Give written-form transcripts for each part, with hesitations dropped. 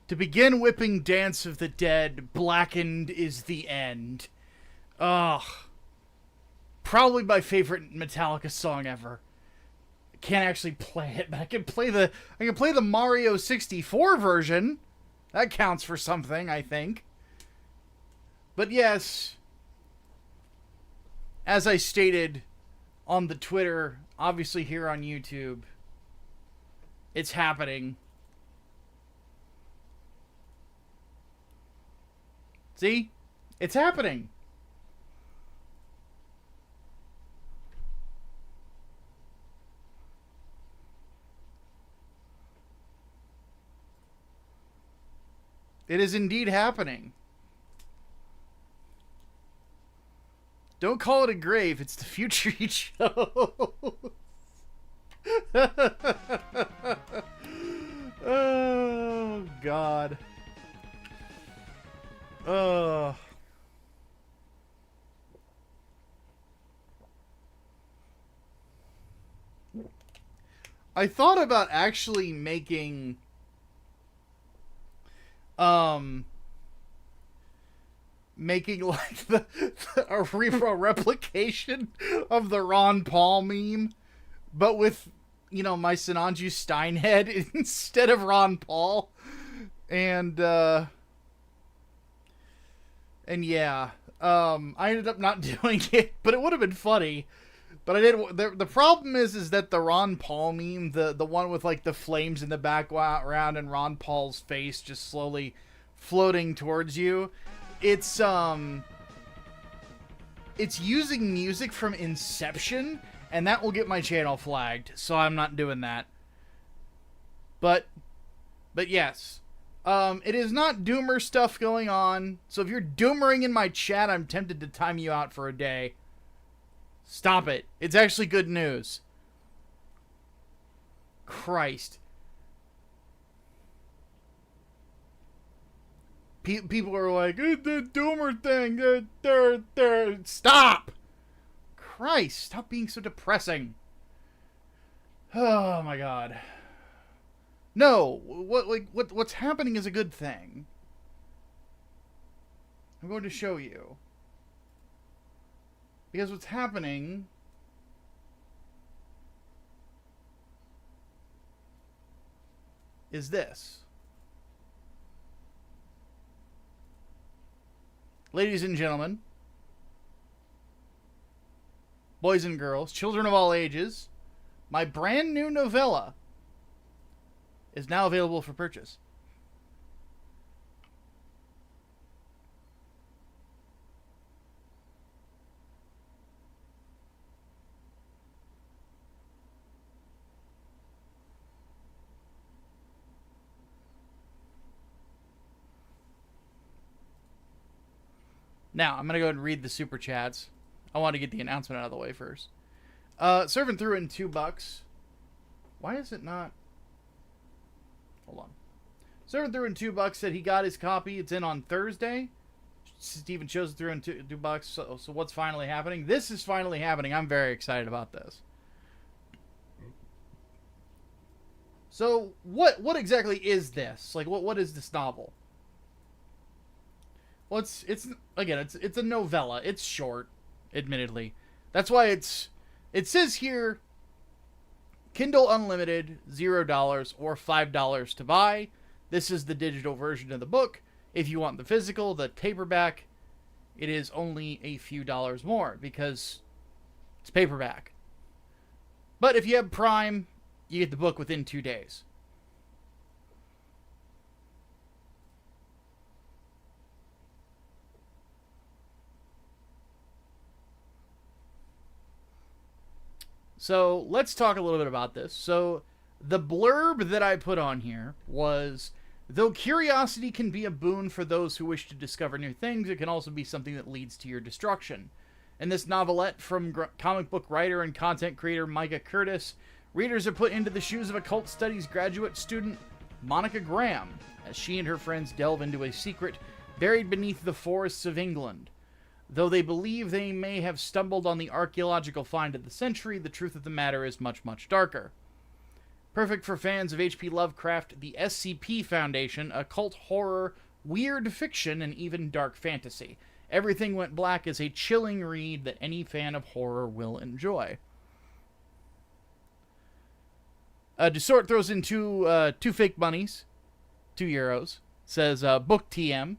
To begin whipping Dance of the Dead, blackened is the end. Ugh. Probably my favorite Metallica song ever. I can't actually play it, but I can play the Mario 64 version. That counts for something, I think. But yes, as I stated on the Twitter, obviously here on YouTube, it's happening. See? It's happening. It is indeed happening. Don't call it a grave, it's the future he chose. Oh, God. I thought about actually making like a replication of the Ron Paul meme, but with, you know, my Sinanju Stein head instead of Ron Paul. And yeah, I ended up not doing it, but it would have been funny. But I did. The problem is that the Ron Paul meme, the one with like the flames in the background and Ron Paul's face just slowly floating towards you, it's using music from Inception, and that will get my channel flagged, so I'm not doing that. But yes. It is not Doomer stuff going on. So if you're Doomering in my chat, I'm tempted to time you out for a day. Stop it. It's actually good news. Christ. People are like, the Doomer thing. Stop! Christ, stop being so depressing. Oh my God. No, what's happening is a good thing. I'm going to show you. Because what's happening is this. Ladies and gentlemen, boys and girls, children of all ages, my brand new novella is now available for purchase. Now, I'm going to go ahead and read the super chats. I want to get the announcement out of the way first. Servant threw in $2. Why is it not? Hold on. Servant threw in $2, said he got his copy. It's in on Thursday. Steven Chosen threw in $2. So what's finally happening? This is finally happening. I'm very excited about this. So what exactly is this? Like what is this novel? Well, it's a novella. It's short, admittedly. That's why it says here Kindle Unlimited, $0 or $5 to buy. This is the digital version of the book. If you want the physical, the paperback, it is only a few dollars more because it's paperback. But if you have Prime, you get the book within 2 days. So let's talk a little bit about this. So the blurb that I put on here was, though curiosity can be a boon for those who wish to discover new things, it can also be something that leads to your destruction. In this novelette from comic book writer and content creator Micah Curtis, readers are put into the shoes of occult studies graduate student Monica Graham, as she and her friends delve into a secret buried beneath the forests of England. Though they believe they may have stumbled on the archaeological find of the century, the truth of the matter is much, much darker. Perfect for fans of H.P. Lovecraft, the SCP Foundation, occult horror, weird fiction, and even dark fantasy. Everything Went Black is a chilling read that any fan of horror will enjoy. Dessort throws in two fake bunnies, €2. Says book TM.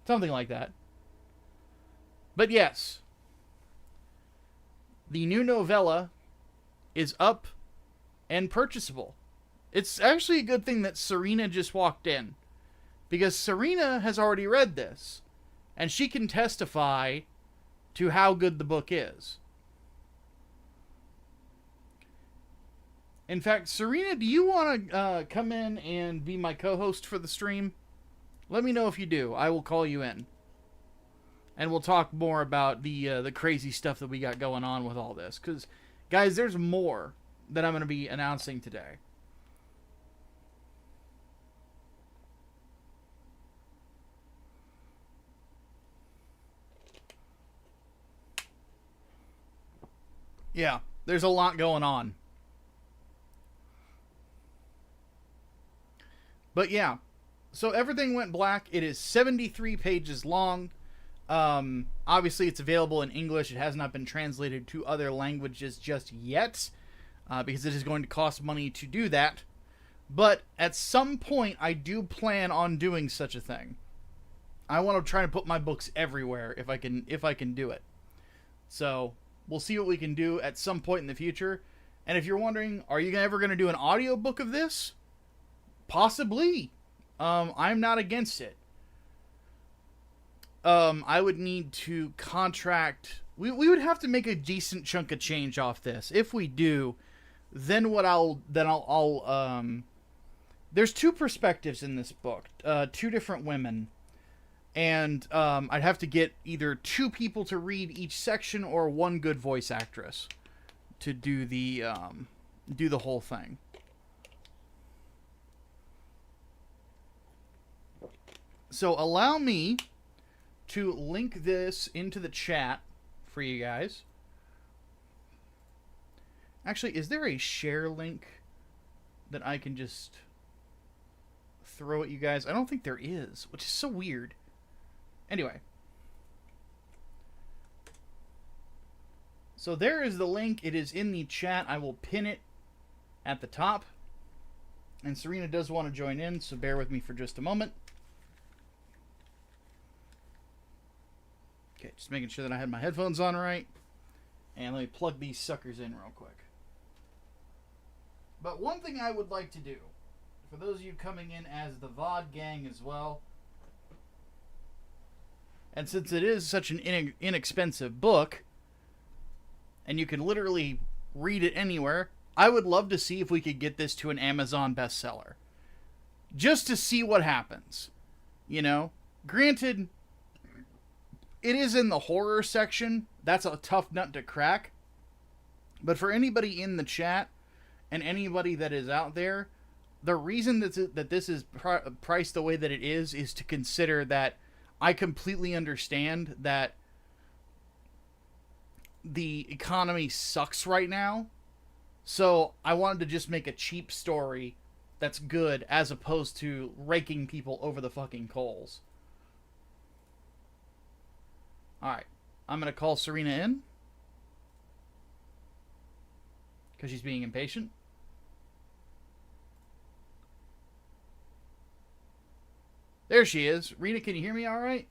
Something like that. But yes, the new novella is up and purchasable. It's actually a good thing that Serena just walked in, because Serena has already read this, and she can testify to how good the book is. In fact, Serena, do you want to come in and be my co-host for the stream? Let me know if you do. I will call you in. And we'll talk more about the crazy stuff that we got going on with all this. Because, guys, there's more that I'm going to be announcing today. Yeah, there's a lot going on. But yeah, so Everything Went Black. It is 73 pages long. Obviously, it's available in English. It has not been translated to other languages just yet, because it is going to cost money to do that. But at some point, I do plan on doing such a thing. I want to try to put my books everywhere if I can do it. So we'll see what we can do at some point in the future. And if you're wondering, are you ever going to do an audiobook of this? Possibly. I'm not against it. I would need to contract. We would have to make a decent chunk of change off this. If we do, then I'll there's two perspectives in this book, two different women, and I'd have to get either two people to read each section or one good voice actress to do the whole thing. So allow me to link this into the chat for you guys. Actually, is there a share link that I can just throw at you guys? I don't think there is, which is so weird. Anyway. So there is the link. It is in the chat. I will pin it at the top. And Serena does want to join in, so bear with me for just a moment. Okay, just making sure that I had my headphones on right. And let me plug these suckers in real quick. But one thing I would like to do, for those of you coming in as the VOD gang as well, and since it is such an inexpensive book, and you can literally read it anywhere, I would love to see if we could get this to an Amazon bestseller. Just to see what happens. You know? Granted, it is in the horror section. That's a tough nut to crack. But for anybody in the chat and anybody that is out there, the reason that this is priced the way that it is to consider that I completely understand that the economy sucks right now. So I wanted to just make a cheap story that's good as opposed to raking people over the fucking coals. Alright, I'm going to call Serena in. Because she's being impatient. There she is. Rita, can you hear me alright?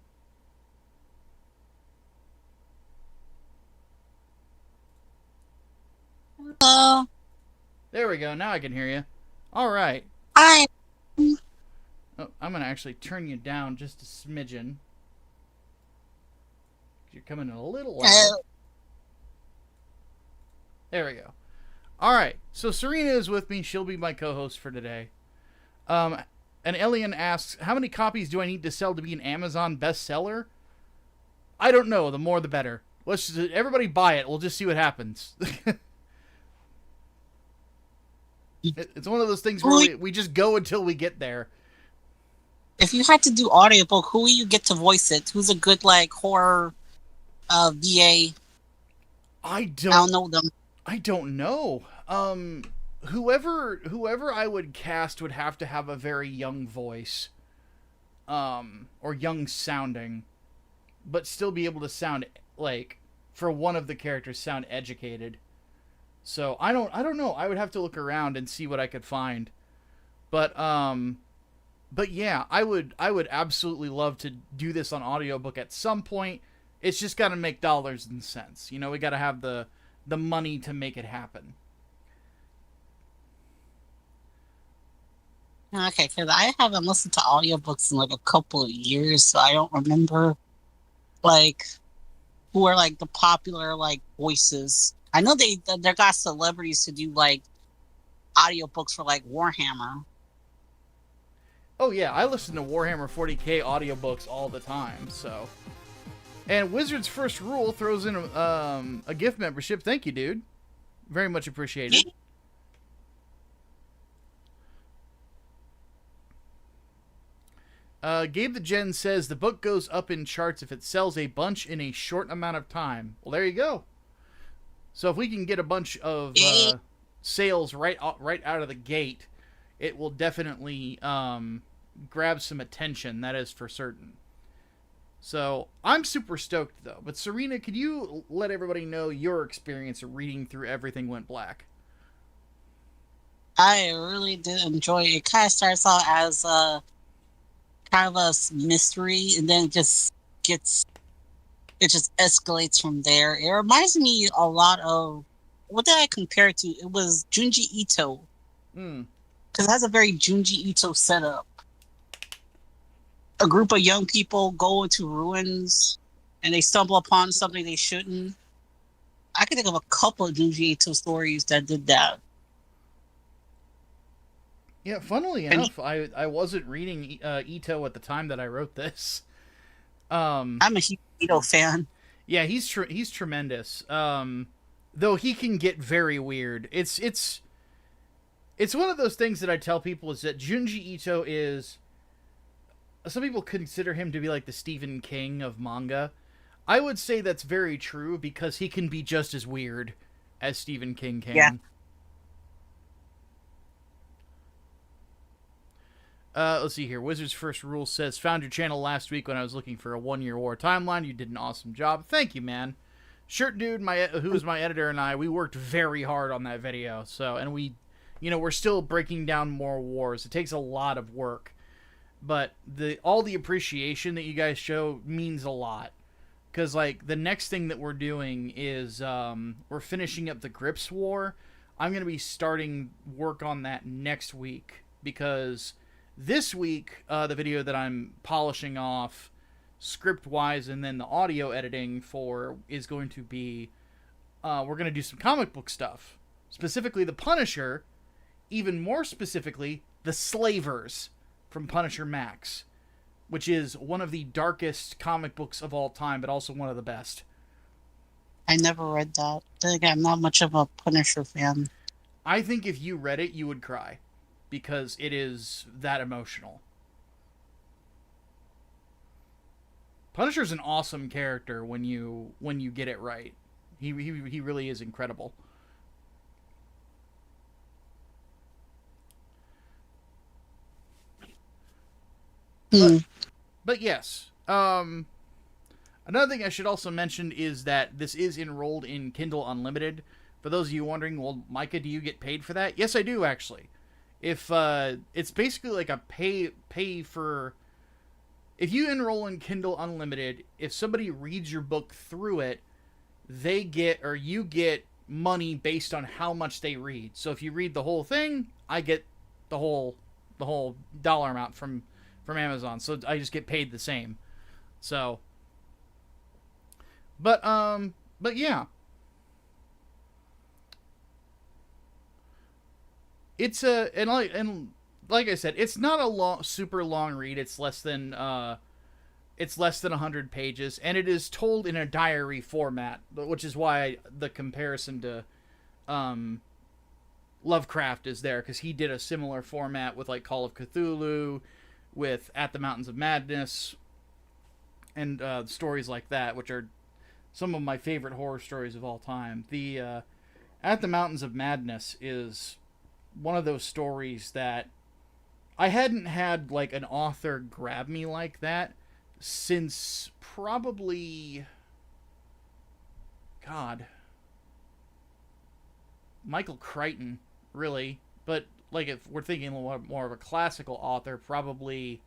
Hello. There we go. Now I can hear you. Alright. Hi. Oh, I'm going to actually turn you down just a smidgen. You're coming in a little loud. There we go. Alright, so Serena is with me. She'll be my co-host for today. And Elian asks, how many copies do I need to sell to be an Amazon bestseller? I don't know. The more the better. Let's just, everybody buy it. We'll just see what happens. It's one of those things where we just go until we get there. If you had to do audiobook, who will you get to voice it? Who's a good, like, horror VA? I don't know them. I don't know. whoever I would cast would have to have a very young voice, or young sounding, but still be able to sound like, for one of the characters, sound educated. So I don't know. I would have to look around and see what I could find. But yeah, I would absolutely love to do this on audiobook at some point. It's just got to make dollars and cents. You know, we got to have the money to make it happen. Okay, because I haven't listened to audiobooks in like a couple of years, so I don't remember like who are like the popular like voices. I know they got celebrities to do like audiobooks for like Warhammer. Oh yeah, I listen to Warhammer 40K audiobooks all the time, so. And Wizard's First Rule throws in a gift membership. Thank you, dude. Very much appreciated. Gabe the Gen says the book goes up in charts if it sells a bunch in a short amount of time. Well, there you go. So if we can get a bunch of sales right out of the gate, it will definitely grab some attention. That is for certain. So I'm super stoked though. But Serena, could you let everybody know your experience of reading through Everything Went Black? I really did enjoy it. It kind of starts out as a kind of a mystery, and then it just escalates from there. It reminds me a lot of, what did I compare it to? It was Junji Ito. Because it has a very Junji Ito setup. A group of young people go into ruins and they stumble upon something they shouldn't. I can think of a couple of Junji Ito stories that did that. Yeah, funnily enough, I wasn't reading Ito at the time that I wrote this. I'm a huge Ito fan. Yeah, he's tremendous. Though he can get very weird. It's one of those things that I tell people is that Junji Ito is. Some people consider him to be like the Stephen King of manga. I would say that's very true because he can be just as weird as Stephen King can. Yeah. Let's see here. Wizard's First Rule says, found your channel last week when I was looking for a 1-year war timeline. You did an awesome job. Thank you, man. Shirt Dude, who is my editor, and I, we worked very hard on that video. So, and we're still breaking down more wars. It takes a lot of work. But all the appreciation that you guys show means a lot. Because, like, the next thing that we're doing is we're finishing up the Grips War. I'm going to be starting work on that next week. Because this week, the video that I'm polishing off script-wise and then the audio editing for is going to be, we're going to do some comic book stuff. Specifically the Punisher. Even more specifically, the Slavers from Punisher Max, which is one of the darkest comic books of all time, but also one of the best. I never read that. Then again, I'm not much of a Punisher fan. I think if you read it, you would cry, because it is that emotional. Punisher's an awesome character when you get it right. He really is incredible. But yes. Another thing I should also mention is that this is enrolled in Kindle Unlimited. For those of you wondering, well, Micah, do you get paid for that? Yes, I do, actually. If it's basically like a pay for. If you enroll in Kindle Unlimited, if somebody reads your book through it, you get money based on how much they read. So if you read the whole thing, I get the whole dollar amount from Amazon, so I just get paid the same. So, but yeah, it's and like I said, it's not a super long read. It's less than 100 pages, and it is told in a diary format, which is why the comparison to Lovecraft is there, because he did a similar format with like Call of Cthulhu, with At the Mountains of Madness, and stories like that, which are some of my favorite horror stories of all time. The At the Mountains of Madness is one of those stories that I hadn't had like an author grab me like that since probably, God, Michael Crichton, really. But like if we're thinking a little more of a classical author, probably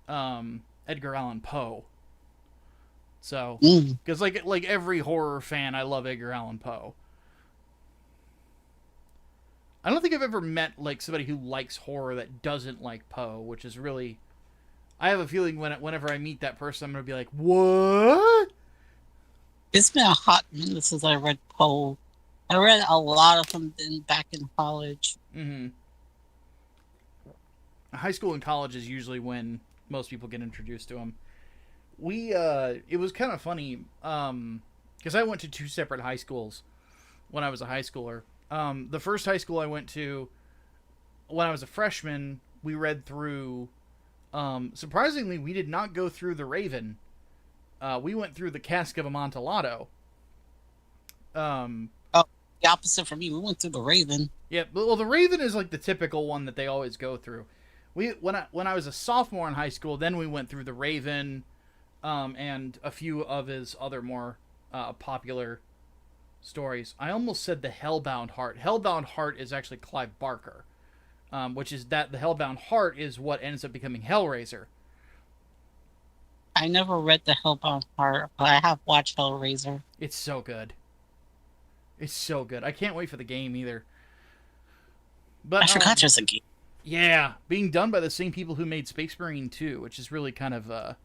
Edgar Allan Poe. So, because like every horror fan, I love Edgar Allan Poe. I don't think I've ever met like somebody who likes horror that doesn't like Poe, which is really. I have a feeling whenever I meet that person, I'm gonna be like, "What?" It's been a hot minute since I read Poe. I read a lot of them back in college. Mm-hmm. High school and college is usually when most people get introduced to him. It was kind of funny, because I went to two separate high schools when I was a high schooler. The first high school I went to, when I was a freshman, we read through. Surprisingly, we did not go through The Raven. We went through The Cask of Amontillado. The opposite for me. We went through The Raven. Yeah, well, The Raven is like the typical one that they always go through. When I was a sophomore in high school, then we went through The Raven, and a few of his other more popular stories. I almost said The Hellbound Heart. Hellbound Heart is actually Clive Barker, which is that the Hellbound Heart is what ends up becoming Hellraiser. I never read The Hellbound Heart, but I have watched Hellraiser. It's so good. It's so good. I can't wait for the game either. But I forgot there's a game. Yeah, being done by the same people who made Space Marine 2, which is really kind of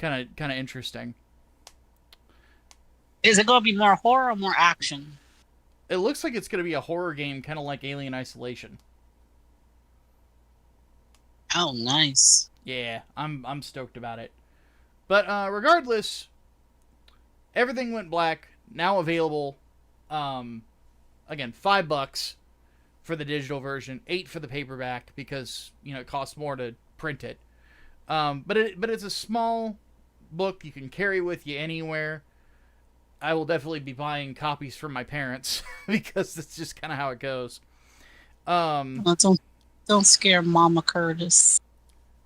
interesting. Is it going to be more horror or more action? It looks like it's going to be a horror game, kind of like Alien Isolation. Oh, nice. Yeah, I'm stoked about it. But regardless, everything went black. Now available. Again, $5 for the digital version, $8 for the paperback because it costs more to print it. But it's a small book you can carry with you anywhere. I will definitely be buying copies from my parents because that's just kind of how it goes. Don't scare Mama Curtis.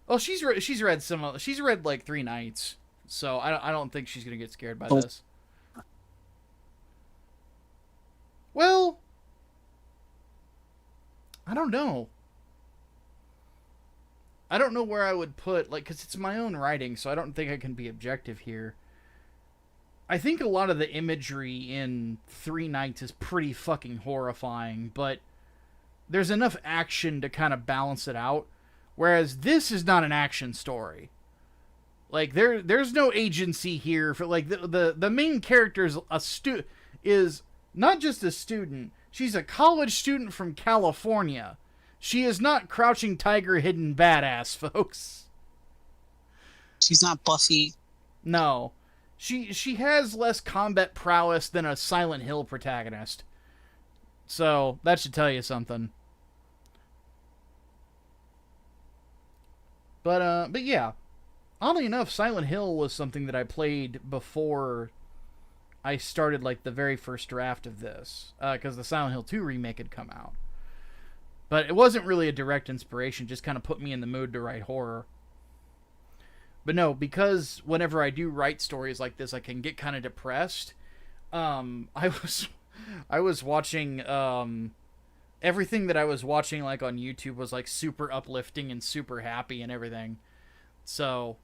Well, she's read like 3 nights, so I don't think she's gonna get scared by this. Well, I don't know. I don't know where I would put, because it's my own writing, so I don't think I can be objective here. I think a lot of the imagery in 3 Nights is pretty fucking horrifying, but there's enough action to kind of balance it out, whereas this is not an action story. Like, there's no agency here for, like, the main character is not just a student, she's a college student from California. She is not Crouching Tiger, Hidden Badass, folks. She's not Buffy. No. She has less combat prowess than a Silent Hill protagonist. So, that should tell you something. But yeah. Oddly enough, Silent Hill was something that I played before I started, like, the very first draft of this. Because the Silent Hill 2 remake had come out. But it wasn't really a direct inspiration, just kind of put me in the mood to write horror. But no, because whenever I do write stories like this, I can get kind of depressed. I was watching, everything that I was watching, like, on YouTube was, like, super uplifting and super happy and everything. So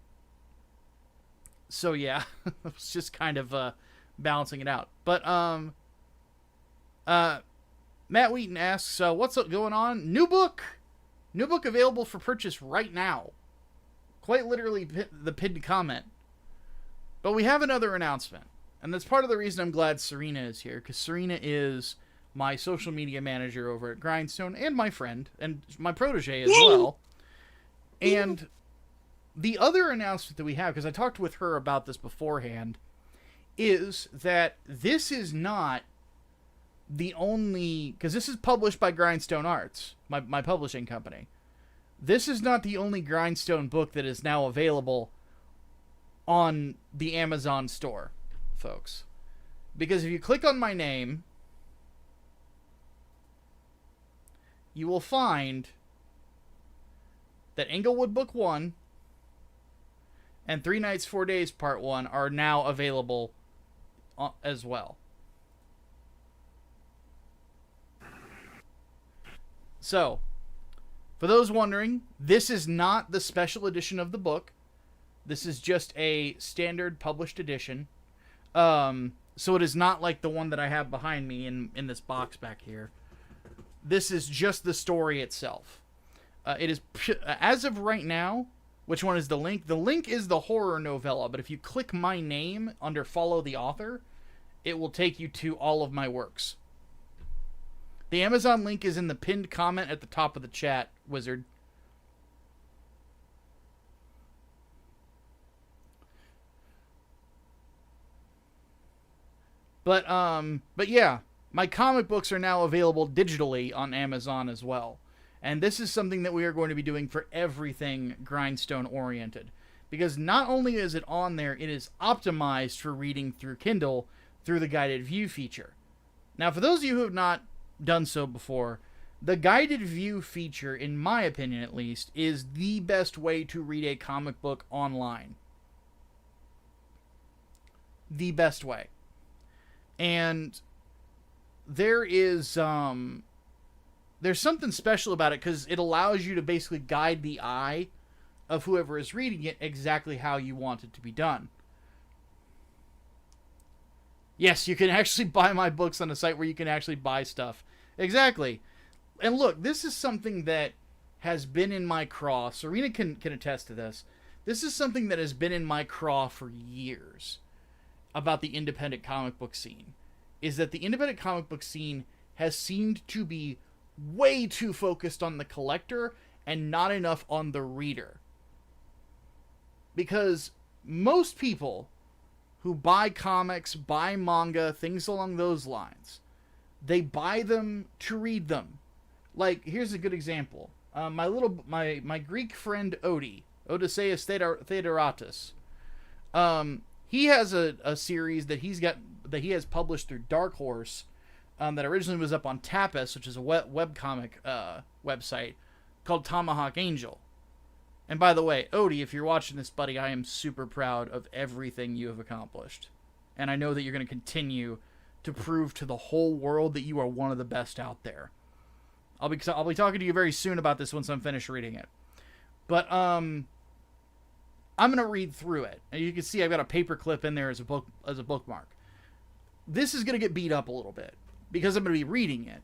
yeah, it was just kind of, balancing it out. But, Matt Wheaton asks, what's going on? New book available for purchase right now. Quite literally the pinned comment. But we have another announcement. And that's part of the reason I'm glad Serena is here, because Serena is my social media manager over at Grindstone, and my friend, and my protege as well. And the other announcement that we have, because I talked with her about this beforehand, is that this is not the only... Because this is published by Grindstone Arts, my publishing company. This is not the only Grindstone book that is now available on the Amazon store, folks. Because if you click on my name, you will find that Inglewood Book 1 and 3 Nights, 4 Days Part 1 are now available as well. So, for those wondering, this is not the special edition of the book. This is just a standard published edition. So it is not like the one that I have behind me in this box back here. This is just the story itself. It is, as of right now, which one is the link? The link is the horror novella, but if you click my name under follow the author, it will take you to all of my works. The Amazon link is in the pinned comment at the top of the chat, Wizard. But yeah, my comic books are now available digitally on Amazon as well. And this is something that we are going to be doing for everything Grindstone oriented. Because not only is it on there, it is optimized for reading through Kindle through the guided view feature. Now, for those of you who have not done so before, the guided view feature, in my opinion at least, is the best way to read a comic book online. The best way. And there is there's something special about it because it allows you to basically guide the eye of whoever is reading it exactly how you want it to be done. Yes, you can actually buy my books on a site where you can actually buy stuff. Exactly. And look, this is something that has been in my craw. Serena can attest to this. This is something that has been in my craw for years about the independent comic book scene. Is that the independent comic book scene has seemed to be way too focused on the collector and not enough on the reader. Because most people who buy comics, buy manga, things along those lines, they buy them to read them. Like, here's a good example. My Greek friend Odysseus Theodoratus, he has a series that he has published through Dark Horse, that originally was up on Tapas, which is a webcomic website, called Tomahawk Angel. And by the way, Odie, if you're watching this, buddy, I am super proud of everything you have accomplished. And I know that you're going to continue to prove to the whole world that you are one of the best out there. I'll be talking to you very soon about this once I'm finished reading it. But I'm going to read through it. And you can see I've got a paper clip in there as a bookmark. This is going to get beat up a little bit because I'm going to be reading it,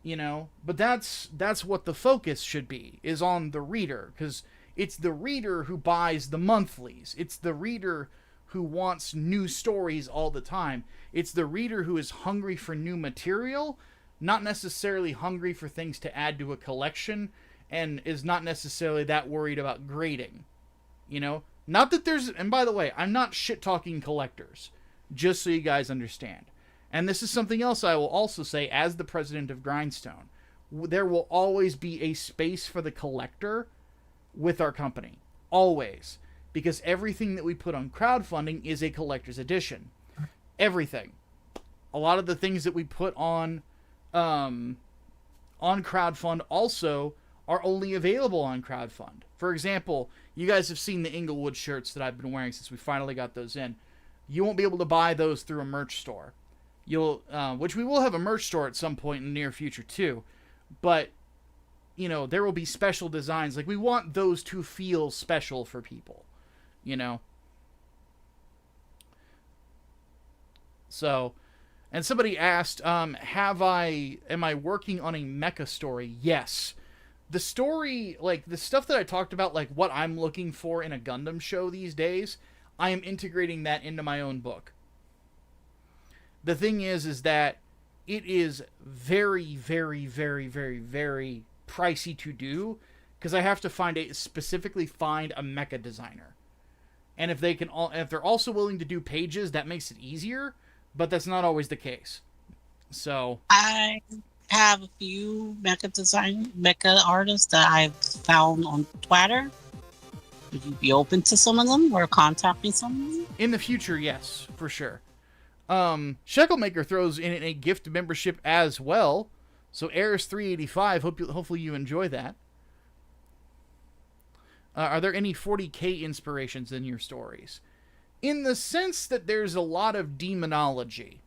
you know? But that's what the focus should be, is on the reader, because it's the reader who buys the monthlies. It's the reader who wants new stories all the time. It's the reader who is hungry for new material, not necessarily hungry for things to add to a collection, and is not necessarily that worried about grading. You know? Not that there's... And by the way, I'm not shit-talking collectors, just so you guys understand. And this is something else I will also say as the president of Grindstone. There will always be a space for the collector with our company. Always. Because everything that we put on crowdfunding is a collector's edition. Everything. A lot of the things that we put on crowdfund also are only available on crowdfund. For example, you guys have seen the Inglewood shirts that I've been wearing since we finally got those in. You won't be able to buy those through a merch store. Which we will have a merch store at some point in the near future too. But, you know, there will be special designs. Like, we want those to feel special for people, you know? So, and somebody asked, am I working on a mecha story? Yes. The story, like, the stuff that I talked about, like, what I'm looking for in a Gundam show these days, I am integrating that into my own book. The thing is that it is very, very, very, very, very pricey to do, because I have to specifically find a mecha designer. And if they're also willing to do pages, that makes it easier, but that's not always the case. So I have a few mecha artists that I've found on Twitter. Would you be open to some of them or contacting some of them? In the future, yes, for sure. Shecklemaker throws in a gift membership as well. So Airs 385, hopefully you enjoy that. Are there any 40k inspirations in your stories? In the sense that there's a lot of demonology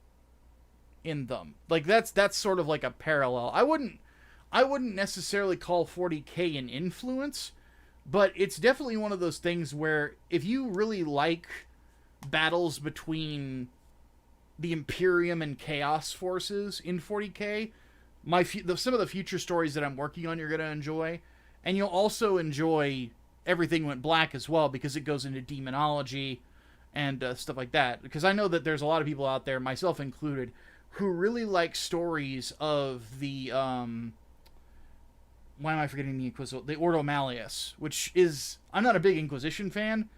in them. Like that's sort of like a parallel. I wouldn't necessarily call 40k an influence, but it's definitely one of those things where if you really like battles between the Imperium and Chaos forces in 40k, some of the future stories that I'm working on you're going to enjoy, and you'll also enjoy Everything Went Black as well, because it goes into demonology and stuff like that. Because I know that there's a lot of people out there, myself included, who really like stories of the why am I forgetting the Inquisition? The Ordo Malleus, which is, I'm not a big Inquisition fan,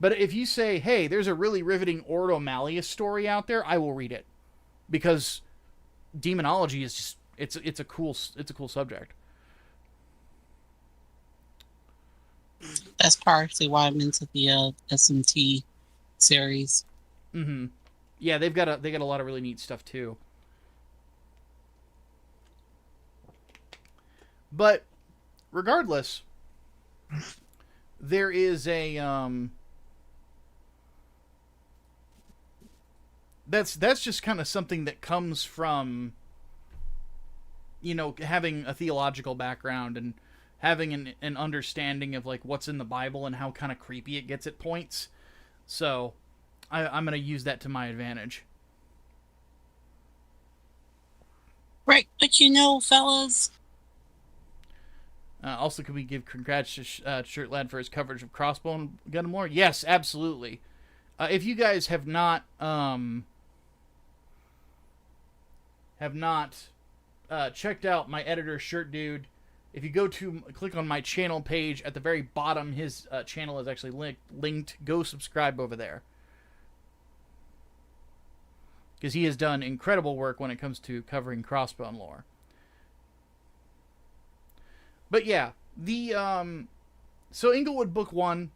but if you say, hey, there's a really riveting Ordo Malleus story out there, I will read it, because demonology is just it's a cool subject. That's partially why I'm into the SMT series. Mm-hmm. Yeah, they got a lot of really neat stuff too. But regardless, there is a that's just kind of something that comes from, you know, having a theological background and having an understanding of like what's in the Bible and how kind of creepy it gets at points. So I'm going to use that to my advantage. Right, but you know, fellas. Also, can we give congrats to Shirt Lad for his coverage of Crossbone Gun More? Yes, absolutely. If you guys have not checked out my editor, Shirt Dude, if you go to click on my channel page at the very bottom, his channel is actually linked. Go subscribe over there, because he has done incredible work when it comes to covering Crossbone lore. But yeah, the so Inglewood Book 1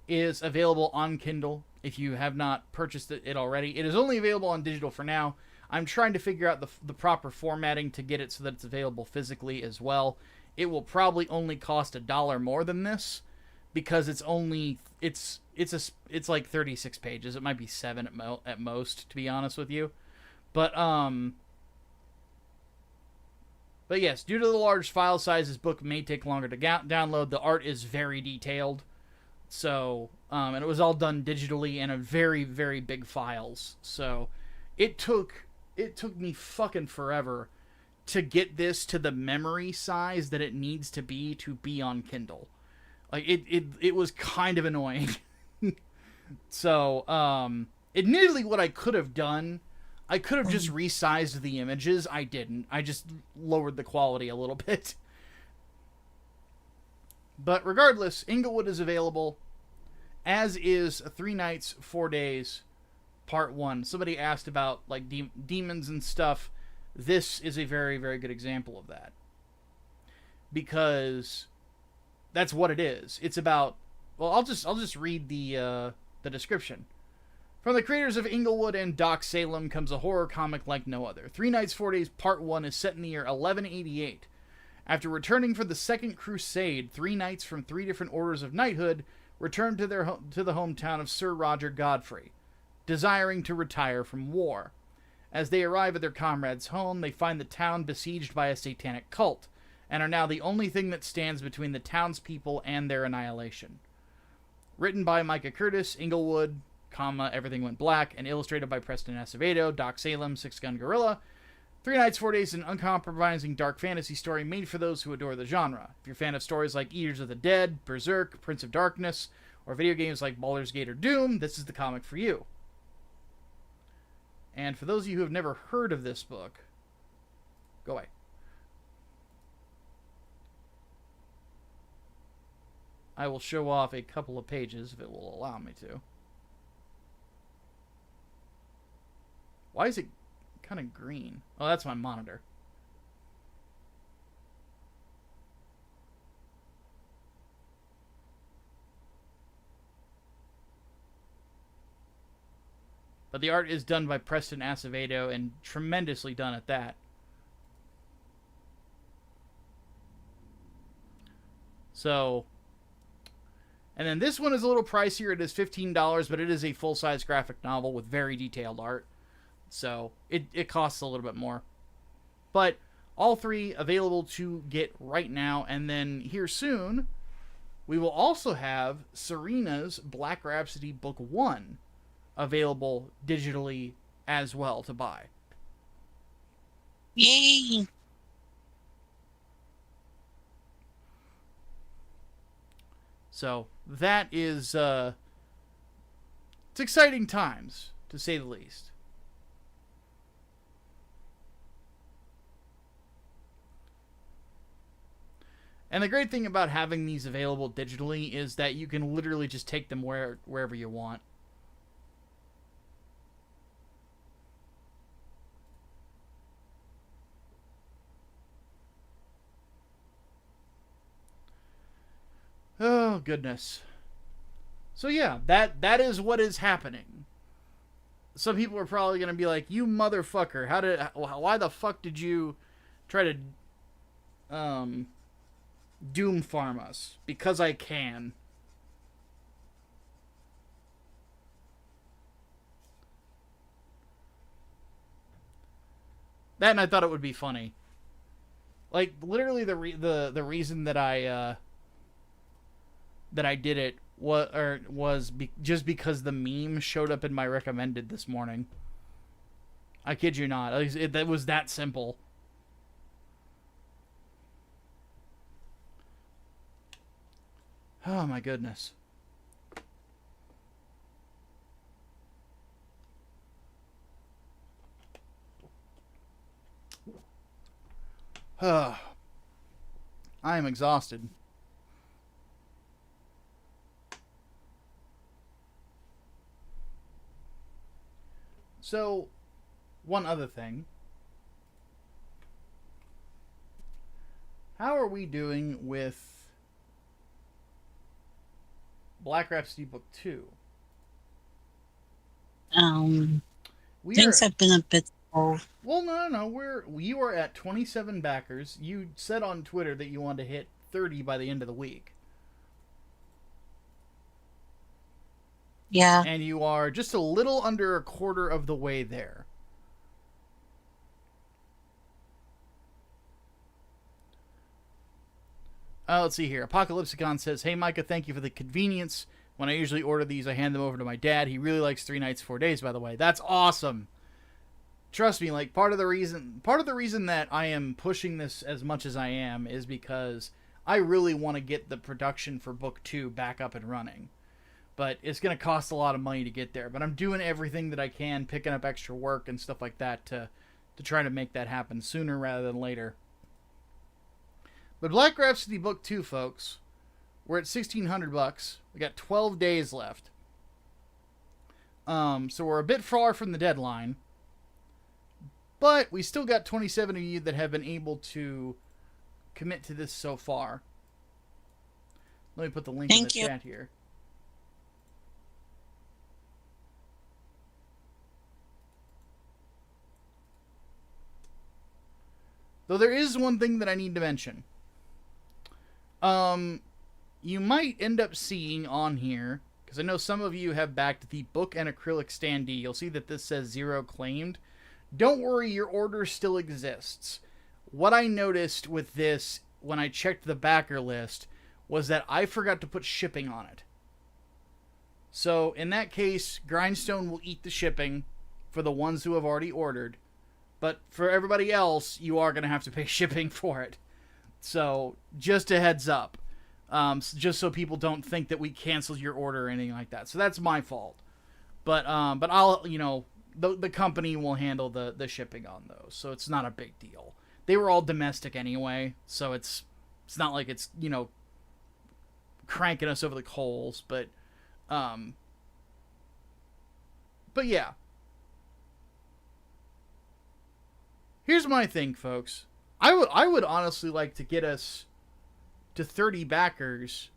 is available on Kindle if you have not purchased it already. It is only available on digital for now. I'm trying to figure out the proper formatting to get it so that it's available physically as well. It will probably only cost $1 more than this, because it's like 36 pages. It might be 7 at most, to be honest with you. But yes, due to the large file size, this book may take longer to download. The art is very detailed, so and it was all done digitally and in very, very big files. So it took me fucking forever to get this to the memory size that it needs to be on Kindle. Like it was kind of annoying. So admittedly, what I could have done, I could have just resized the images. I didn't. I just lowered the quality a little bit. But regardless, Inglewood is available, as is 3 Nights, 4 Days, Part 1. Somebody asked about like demons and stuff. This is a very, very good example of that, because that's what it is. It's about, well, I'll just read the description. From the creators of Inglewood and Doc Salem comes a horror comic like no other. 3 Nights, 4 Days Part 1 is set in the year 1188. After returning for the Second Crusade, 3 knights from 3 different orders of knighthood return to the hometown of Sir Roger Godfrey, desiring to retire from war. As they arrive at their comrade's home, they find the town besieged by a satanic cult, and are now the only thing that stands between the townspeople and their annihilation. Written by Micah Curtis, Inglewood, Everything Went Black, and illustrated by Preston Acevedo, Doc Salem, Six Gun Gorilla. 3 Nights, 4 Days is an uncompromising dark fantasy story made for those who adore the genre. If you're a fan of stories like Eaters of the Dead, Berserk, Prince of Darkness, or video games like Baldur's Gate or Doom, this is the comic for you. And for those of you who have never heard of this book, go away. I will show off a couple of pages if it will allow me to. Why is it kind of green? Oh, that's my monitor. But the art is done by Preston Acevedo, and tremendously done at that. So, and then this one is a little pricier. It is $15, but it is a full-size graphic novel with very detailed art. So, it costs a little bit more. But all three available to get right now. And then here soon, we will also have Serena's Black Rhapsody Book 1 available digitally as well to buy. Yay! So that is, it's exciting times, to say the least. And the great thing about having these available digitally is that you can literally just take them wherever you want. Oh, goodness. So yeah, that is what is happening. Some people are probably going to be like, you motherfucker, why the fuck did you try to, doom farm us? Because I can. That, and I thought it would be funny. Like, literally the reason that I did it was just because the meme showed up in my recommended this morning. I kid you not. That was that simple. Oh my goodness. I am exhausted. So, one other thing. How are we doing with Black Rhapsody Book 2? Things have been a bit slow. Well, no. You are at 27 backers. You said on Twitter that you wanted to hit 30 by the end of the week. Yeah. And you are just a little under a quarter of the way there. Let's see here. Apocalypsicon says, hey, Micah, thank you for the convenience. When I usually order these, I hand them over to my dad. He really likes 3 Nights, 4 Days, by the way. That's awesome. Trust me, like, part of the reason that I am pushing this as much as I am is because I really want to get the production for Book 2 back up and running. But it's going to cost a lot of money to get there. But I'm doing everything that I can, picking up extra work and stuff like that to try to make that happen sooner rather than later. But Black Rhapsody Book 2, folks, we're at $1,600. We got 12 days left. So we're a bit far from the deadline. But we still got 27 of you that have been able to commit to this so far. Let me put the link in the chat here. Though there is one thing that I need to mention. You might end up seeing on here, because I know some of you have backed the book and acrylic standee. You'll see that this says 0 claimed. Don't worry, your order still exists. What I noticed with this when I checked the backer list was that I forgot to put shipping on it. So in that case, Grindstone will eat the shipping for the ones who have already ordered. But for everybody else, you are going to have to pay shipping for it. So, just a heads up. Just so people don't think that we canceled your order or anything like that. So, that's my fault. But I'll, the company will handle the shipping on those. So, it's not a big deal. They were all domestic anyway. So, it's not like it's, cranking us over the coals. But yeah. Here's my thing, folks. I would honestly like to get us to 30 backers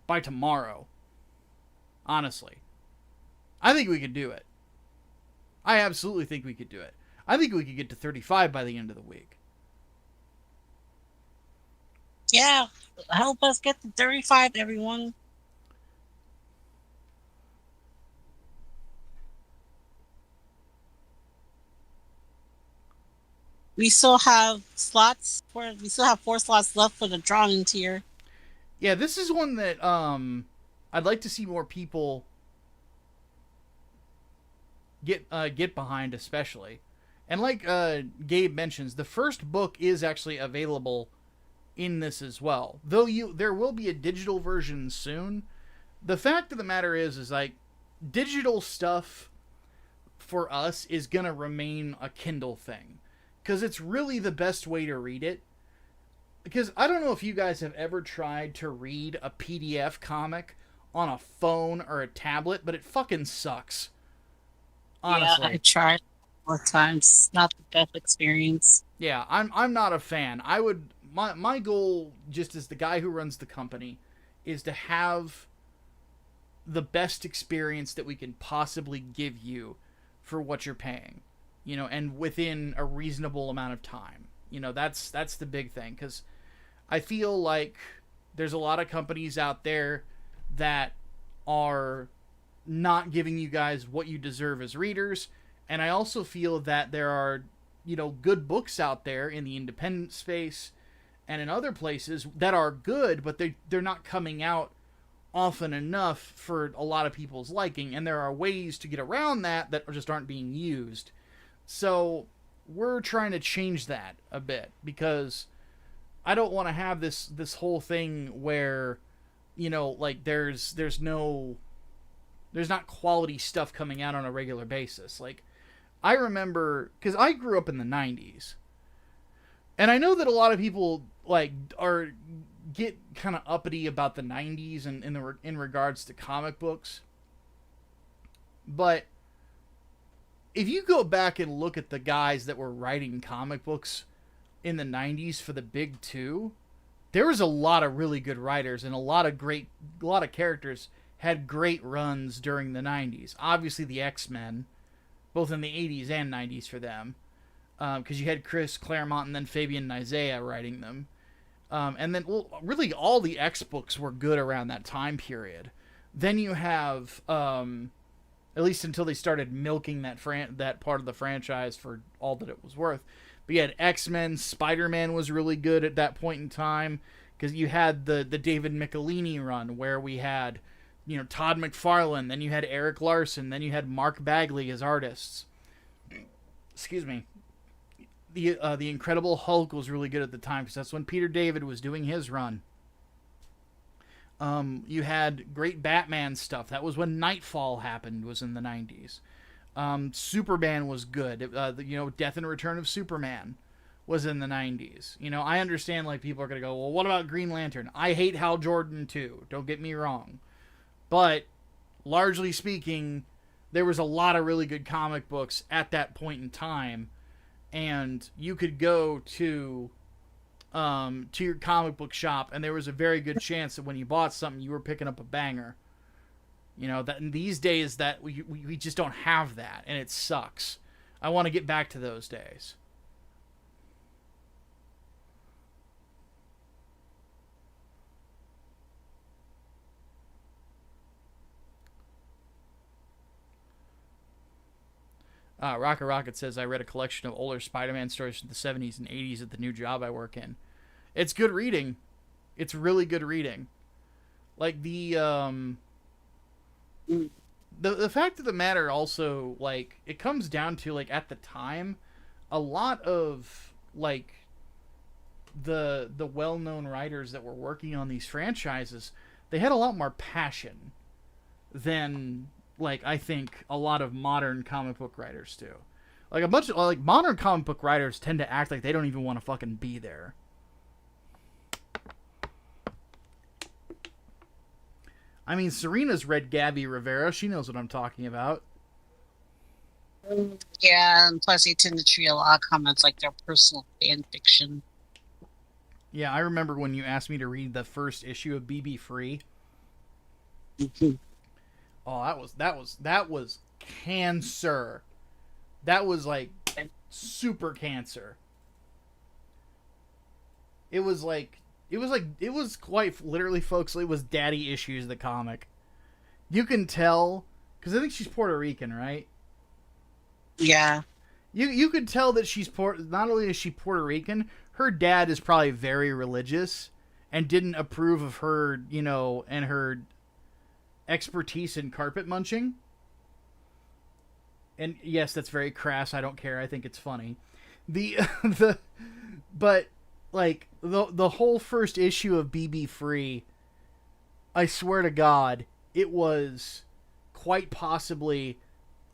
by tomorrow. Honestly. I think we could do it. I absolutely think we could do it. I think we could get to 35 by the end of the week. Yeah. Help us get to 35, everyone. We still have we still have 4 slots left for the drawing tier. Yeah, this is one that I'd like to see more people get behind, especially. And like Gabe mentions, the first book is actually available in this as well. Though there will be a digital version soon. The fact of the matter is like digital stuff for us is gonna remain a Kindle thing because it's really the best way to read it. Because I don't know if you guys have ever tried to read a PDF comic on a phone or a tablet, but it fucking sucks. Honestly. Yeah, I tried more times. Not the best experience. Yeah, I'm not a fan. I would my goal, just as the guy who runs the company, is to have the best experience that we can possibly give you for what you're paying, and within a reasonable amount of time. That's the big thing, because I feel like there's a lot of companies out there that are not giving you guys what you deserve as readers, and I also feel that there are good books out there in the independent space and in other places that are good, but they're not coming out often enough for a lot of people's liking, and there are ways to get around that just aren't being used. So we're trying to change that a bit, because I don't want to have this whole thing where like there's not quality stuff coming out on a regular basis. Like, I remember, because I grew up in the 90s, and I know that a lot of people like get kind of uppity about the 90s and in regards to comic books. But if you go back and look at the guys that were writing comic books in the 90s for the big two, there was a lot of really good writers, and a lot of characters had great runs during the 90s. Obviously the X-Men, both in the 80s and 90s for them, because you had Chris Claremont and then Fabian Nizea writing them. And then, really all the X books were good around that time period. Then you have, at least until they started milking that part of the franchise for all that it was worth. But you had X-Men, Spider-Man was really good at that point in time, because you had the David Michelini run where we had, Todd McFarlane, then you had Eric Larson, then you had Mark Bagley as artists. Excuse me. The Incredible Hulk was really good at the time, because that's when Peter David was doing his run. You had great Batman stuff. That was when Nightfall happened, was in the 90s. Superman was good. Death and Return of Superman was in the 90s. I understand, like, people are going to go, well, what about Green Lantern? I hate Hal Jordan too, don't get me wrong. But, largely speaking, there was a lot of really good comic books at that point in time, and you could go to your comic book shop, and there was a very good chance that when you bought something, you were picking up a banger. That in these days that we just don't have that, and it sucks. I want to get back to those days. Rocket says, I read a collection of older Spider-Man stories from the 70s and 80s at the new job I work in. It's good reading. It's really good reading. Like, the fact of the matter also, like, it comes down to, like, at the time, a lot of, like, the well-known writers that were working on these franchises, they had a lot more passion than, like, I think a lot of modern comic book writers do. Like, a bunch of, like, modern comic book writers tend to act like they don't even want to fucking be there. I mean, Serena's read Gabby Rivera. She knows what I'm talking about. Yeah, and plus they tend to treat a lot of comments like their personal fan fiction. Yeah, I remember when you asked me to read the first issue of BB Free. Oh, that was cancer. That was like super cancer. It was like it was quite literally, folks. It was daddy issues. The comic, you can tell because I think she's Puerto Rican, right? Yeah. You could tell that she's not only is she Puerto Rican, her dad is probably very religious and didn't approve of her, and her expertise in carpet munching. And yes, that's very crass. I don't care. I think it's funny. The but like the whole first issue of BB Free, I swear to God, it was quite possibly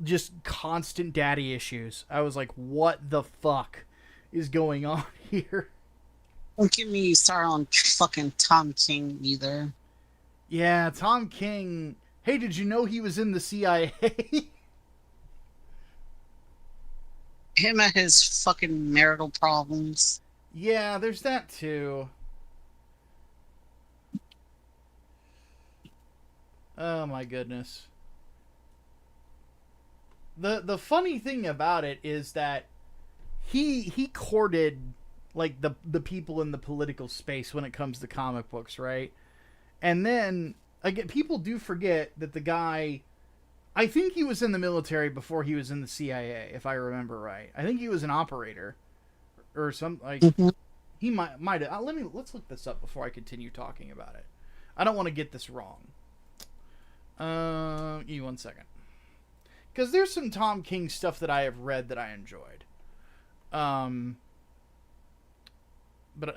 just constant daddy issues. I was like, what the fuck is going on here? Don't get me started on fucking Tom King either. Yeah, Tom King. Hey, did you know he was in the CIA? Him and his fucking marital problems. Yeah, there's that too. Oh my goodness. The funny thing about it is that he courted like the people in the political space when it comes to comic books, right? And then again, people do forget that the guy, I think he was in the military before he was in the CIA, if I remember right. I think he was an operator or some like he might have. Let's look this up before I continue talking about it. I don't want to get this wrong. Give me 1 second. Because there's some Tom King stuff that I have read that I enjoyed. But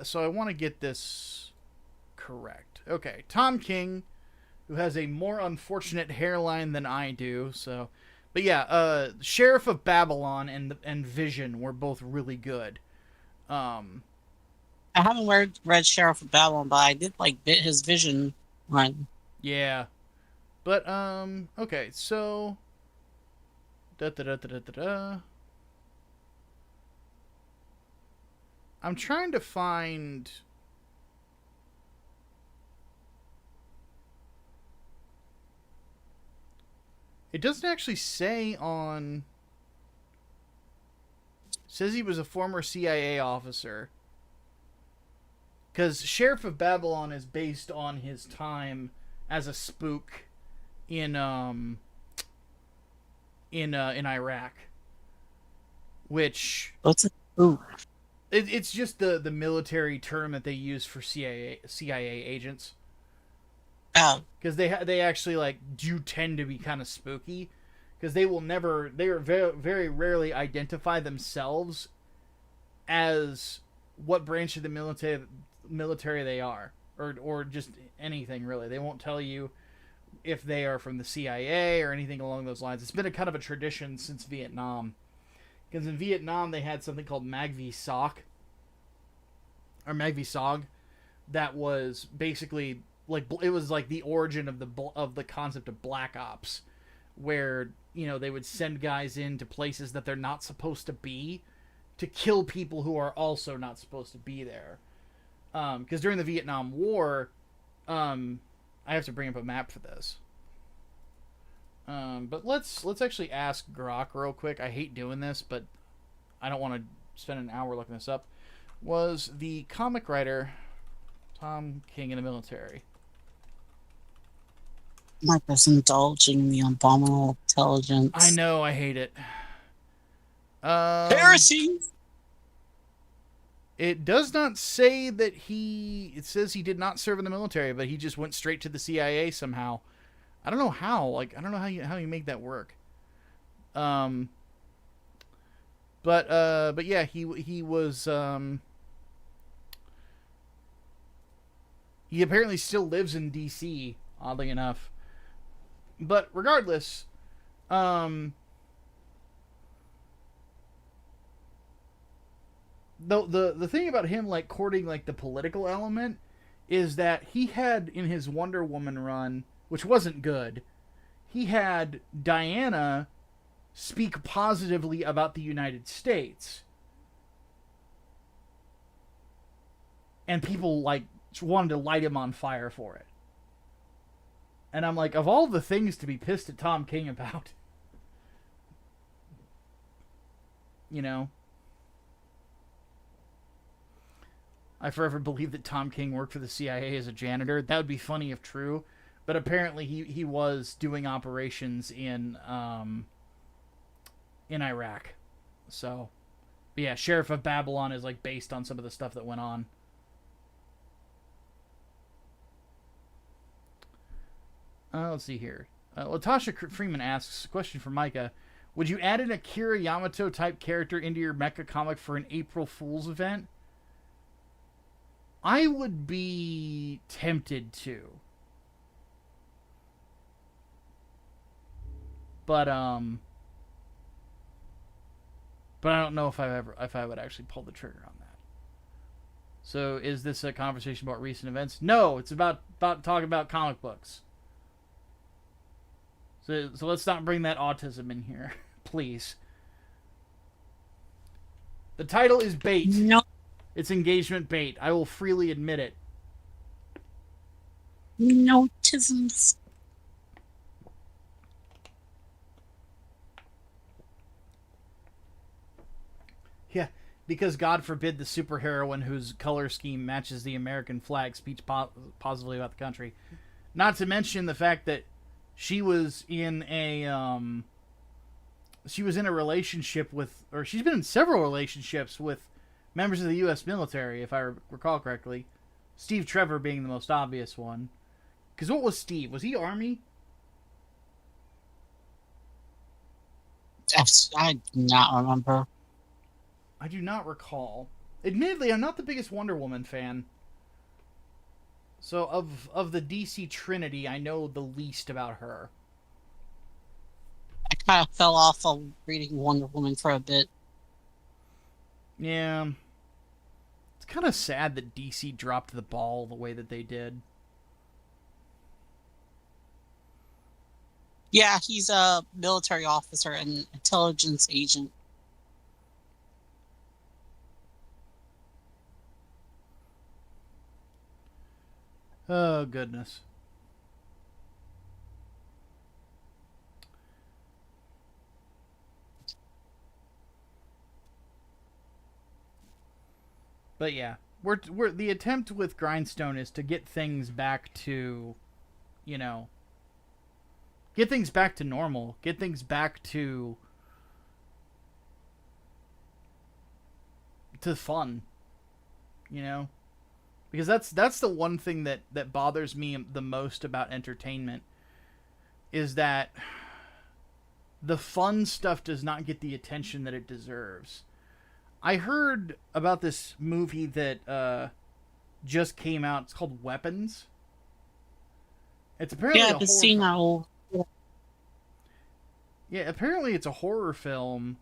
so I want to get this correct. Okay, Tom King, who has a more unfortunate hairline than I do. So, but yeah, Sheriff of Babylon and Vision were both really good. I haven't read Sheriff of Babylon, but I did like his Vision run. Yeah, but okay, so. I'm trying to find. It doesn't actually say on. It says he was a former CIA officer. Because Sheriff of Babylon is based on his time as a spook in Iraq, which it's just the military term that they use for CIA agents. Oh, because they actually like do tend to be kind of spooky because they are very, very rarely identify themselves as what branch of the military they are or just anything really. They won't tell you if they are from the CIA or anything along those lines. It's been a kind of a tradition since Vietnam. Because in Vietnam, they had something called MagVSOC. Or MagVSOG. That was basically, like, it was like the origin of the concept of Black Ops. Where, they would send guys into places that they're not supposed to be to kill people who are also not supposed to be there. Because during the Vietnam War, I have to bring up a map for this. But let's actually ask Grok real quick. I hate doing this, but I don't want to spend an hour looking this up. Was the comic writer Tom King in the military? Micah's indulging the abominable intelligence. I know, I hate it. Heresy! It does not say that it says he did not serve in the military, but he just went straight to the CIA somehow. I don't know how. Like, I don't know how you make that work. But yeah, he was he apparently still lives in DC, oddly enough. But regardless, the thing about him like courting like the political element is that he had in his Wonder Woman run, which wasn't good, he had Diana speak positively about the United States. And people like wanted to light him on fire for it. And I'm like, of all the things to be pissed at Tom King about, I forever believed that Tom King worked for the CIA as a janitor. That would be funny if true, but apparently he was doing operations in Iraq. So, but yeah, Sheriff of Babylon is like based on some of the stuff that went on. Let's see here. Latasha Freeman asks a question for Micah. Would you add an Akira Yamato type character into your mecha comic for an April Fool's event? I would be tempted to. But I don't know if I would actually pull the trigger on that. So is this a conversation about recent events? No, it's about talking about comic books. So let's not bring that autism in here, please. The title is bait. No. It's engagement bait. I will freely admit it. Notisms. Yeah, because God forbid the superheroine whose color scheme matches the American flag speaks positively about the country. Not to mention the fact that she was in a relationship with, or she's been in several relationships with members of the U.S. military, if I recall correctly. Steve Trevor being the most obvious one. Because what was Steve? Was he Army? I do not remember. I do not recall. Admittedly, I'm not the biggest Wonder Woman fan. So of the DC Trinity, I know the least about her. I kind of fell off of reading Wonder Woman for a bit. Yeah. It's kind of sad that DC dropped the ball the way that they did. Yeah, he's a military officer and intelligence agent. Oh, goodness. But yeah, we're the attempt with Grindstone is to get things back to, get things back to normal, get things back to fun, because that's the one thing that bothers me the most about entertainment is that the fun stuff does not get the attention that it deserves. I heard about this movie that just came out. It's called Weapons. It's apparently I've been seeing that old. Yeah, apparently it's a horror film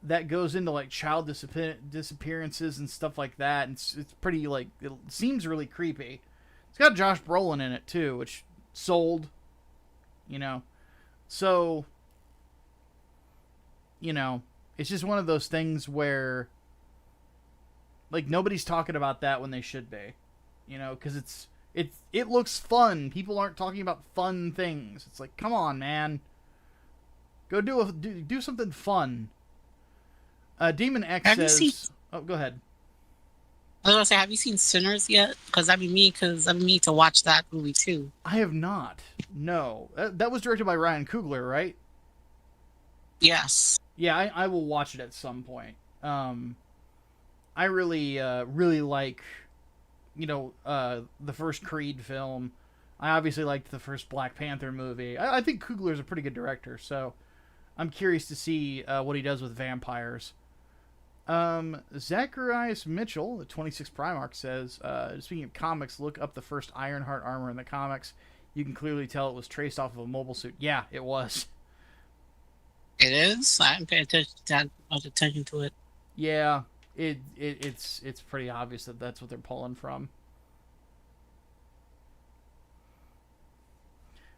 that goes into like child disappearances and stuff like that. And it's pretty it seems really creepy. It's got Josh Brolin in it too, which sold. So it's just one of those things where like nobody's talking about that when they should be, because it looks fun. People aren't talking about fun things. It's like, come on, man, go do something fun. Demon X says, "Oh, go ahead." I was gonna say, have you seen Sinners yet? Because I've been meaning to watch that movie too. I have not. No, that was directed by Ryan Coogler, right? Yes. Yeah, I will watch it at some point. I really like, the first Creed film. I obviously liked the first Black Panther movie. I think Coogler's a pretty good director, so I'm curious to see what he does with vampires. Zacharias Mitchell, the 26 Primarch, says, speaking of comics, look up the first Ironheart armor in the comics. You can clearly tell it was traced off of a mobile suit. Yeah, it was. It is? I haven't paid that much attention to it. Yeah, it's pretty obvious that that's what they're pulling from.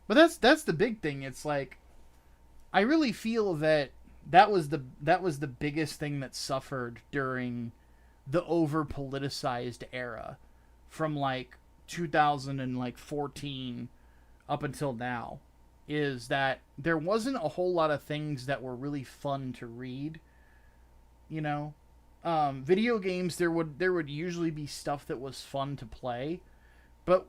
But that's the big thing. It's like, I really feel that was the biggest thing that suffered during the over politicized era from like 2014 up until now, is that there wasn't a whole lot of things that were really fun to read. Video games, there would usually be stuff that was fun to play, but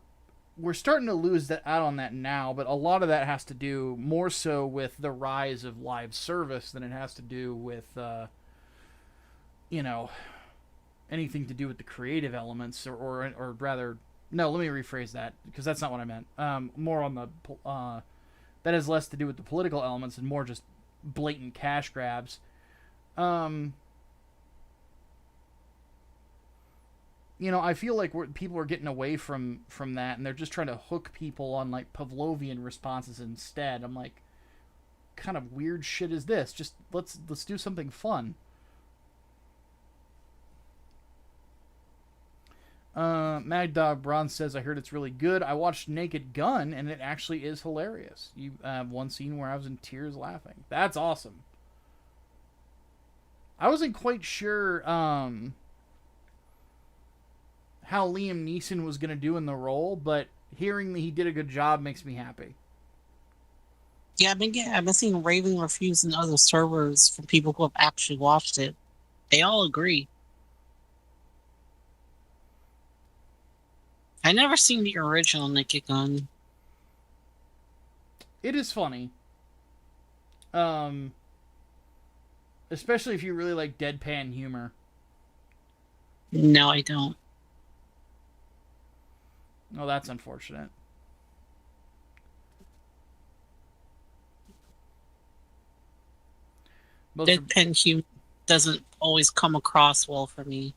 we're starting to lose that out on that now. But a lot of that has to do more so with the rise of live service than it has to do with you know, anything to do with the creative elements, or rather, no, let me rephrase that, because that's not what I meant. More on the that has less to do with the political elements and more just blatant cash grabs. I feel like people are getting away from that, and they're just trying to hook people on like Pavlovian responses instead. I'm like, kind of weird shit is this? Just let's do something fun. Mad Dog Bronze says, I heard it's really good. I watched Naked Gun, and it actually is hilarious. You have one scene where I was in tears laughing. That's awesome. I wasn't quite sure how Liam Neeson was going to do in the role, but hearing that he did a good job makes me happy. Yeah, I've been seeing raving reviews in other servers from people who have actually watched it. They all agree. I never seen the original Naked Gun. It is funny. Especially if you really like deadpan humor. No, I don't. Oh, that's unfortunate. Deadpan humor doesn't always come across well for me.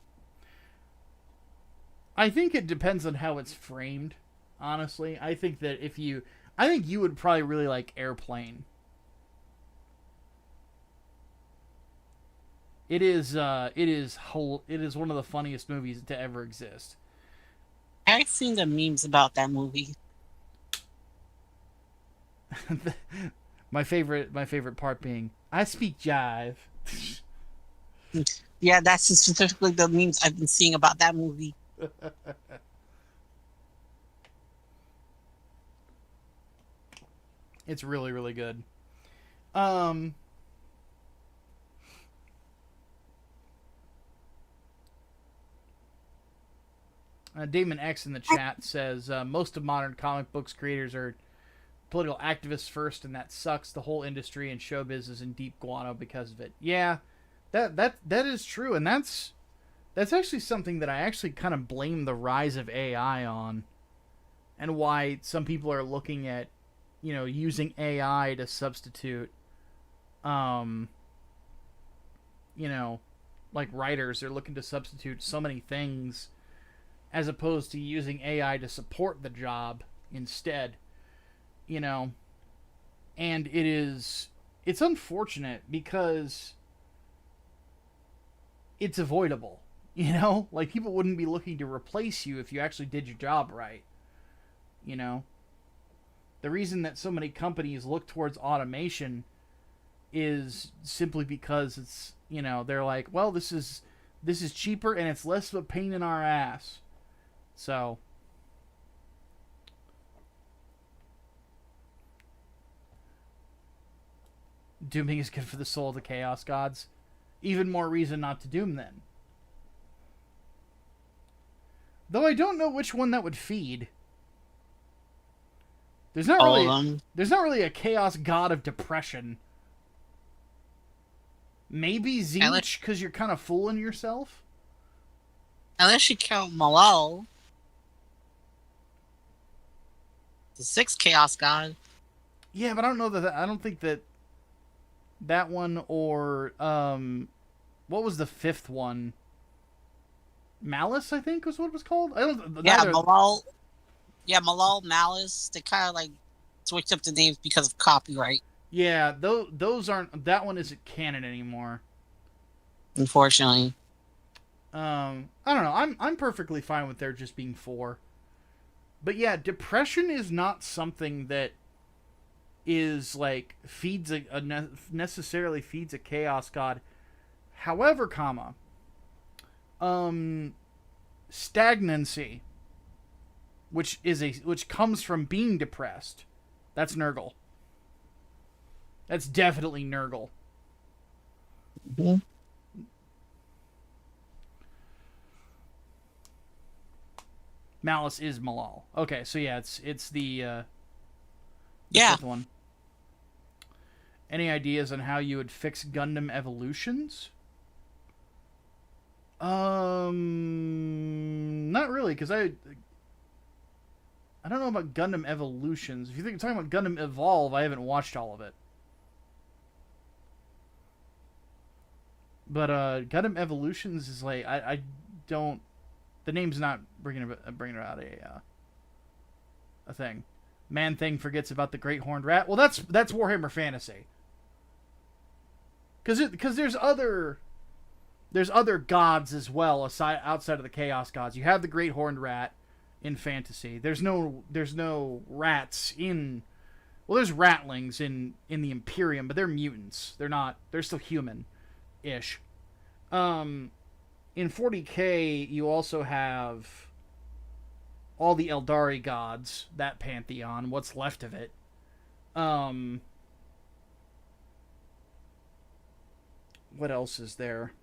I think it depends on how it's framed, honestly. I think you would probably really like Airplane. It is one of the funniest movies to ever exist. I've seen the memes about that movie. my favorite part being, I speak jive. Yeah, that's specifically the memes I've been seeing about that movie. It's really, really good. Damon X in the chat says, most of modern comic books creators are political activists first, and that sucks. The whole industry and showbiz is in deep guano because of it. Yeah, that is true, and that's actually something that I actually kind of blame the rise of AI on, and why some people are looking at, using AI to substitute, like writers. They're looking to substitute so many things, as opposed to using AI to support the job instead. And it's unfortunate because it's avoidable. Like, people wouldn't be looking to replace you if you actually did your job right. The reason that so many companies look towards automation is simply because it's, they're like, well, this is cheaper and it's less of a pain in our ass. So, dooming is good for the soul of the Chaos Gods. Even more reason not to doom then. Though I don't know which one that would feed. There's not really a Chaos God of depression. Maybe Zinch, because you're kind of fooling yourself. Unless you count Malal, the 6th Chaos God. Yeah, but I don't think that one, or what was the 5th one? Malice, I think, was what it was called. Malal. Yeah, Malal, Malice. They kind of like switched up the names because of copyright. Yeah, those aren't. That one isn't canon anymore. Unfortunately. I don't know. I'm perfectly fine with there just being 4. But yeah, depression is not something that is like necessarily feeds a Chaos God. However, stagnancy, which comes from being depressed, that's Nurgle. That's definitely Nurgle. Mm-hmm. Malice is Malal. Okay, so yeah, it's the Yeah. fifth one. Any ideas on how you would fix Gundam Evolutions? Not really, because I don't know about Gundam Evolutions. If you're talking about Gundam Evolve, I haven't watched all of it. But Gundam Evolutions is like I don't. The name's not bringing about a thing. Man Thing forgets about the Great Horned Rat. Well, that's Warhammer Fantasy. Because there's other gods as well outside of the Chaos gods. You have the Great Horned Rat in fantasy. There's no rats in. Well, there's ratlings in the Imperium, but they're mutants. They're still human-ish. In 40K, you also have all the Eldari gods, that pantheon, what's left of it. What else is there?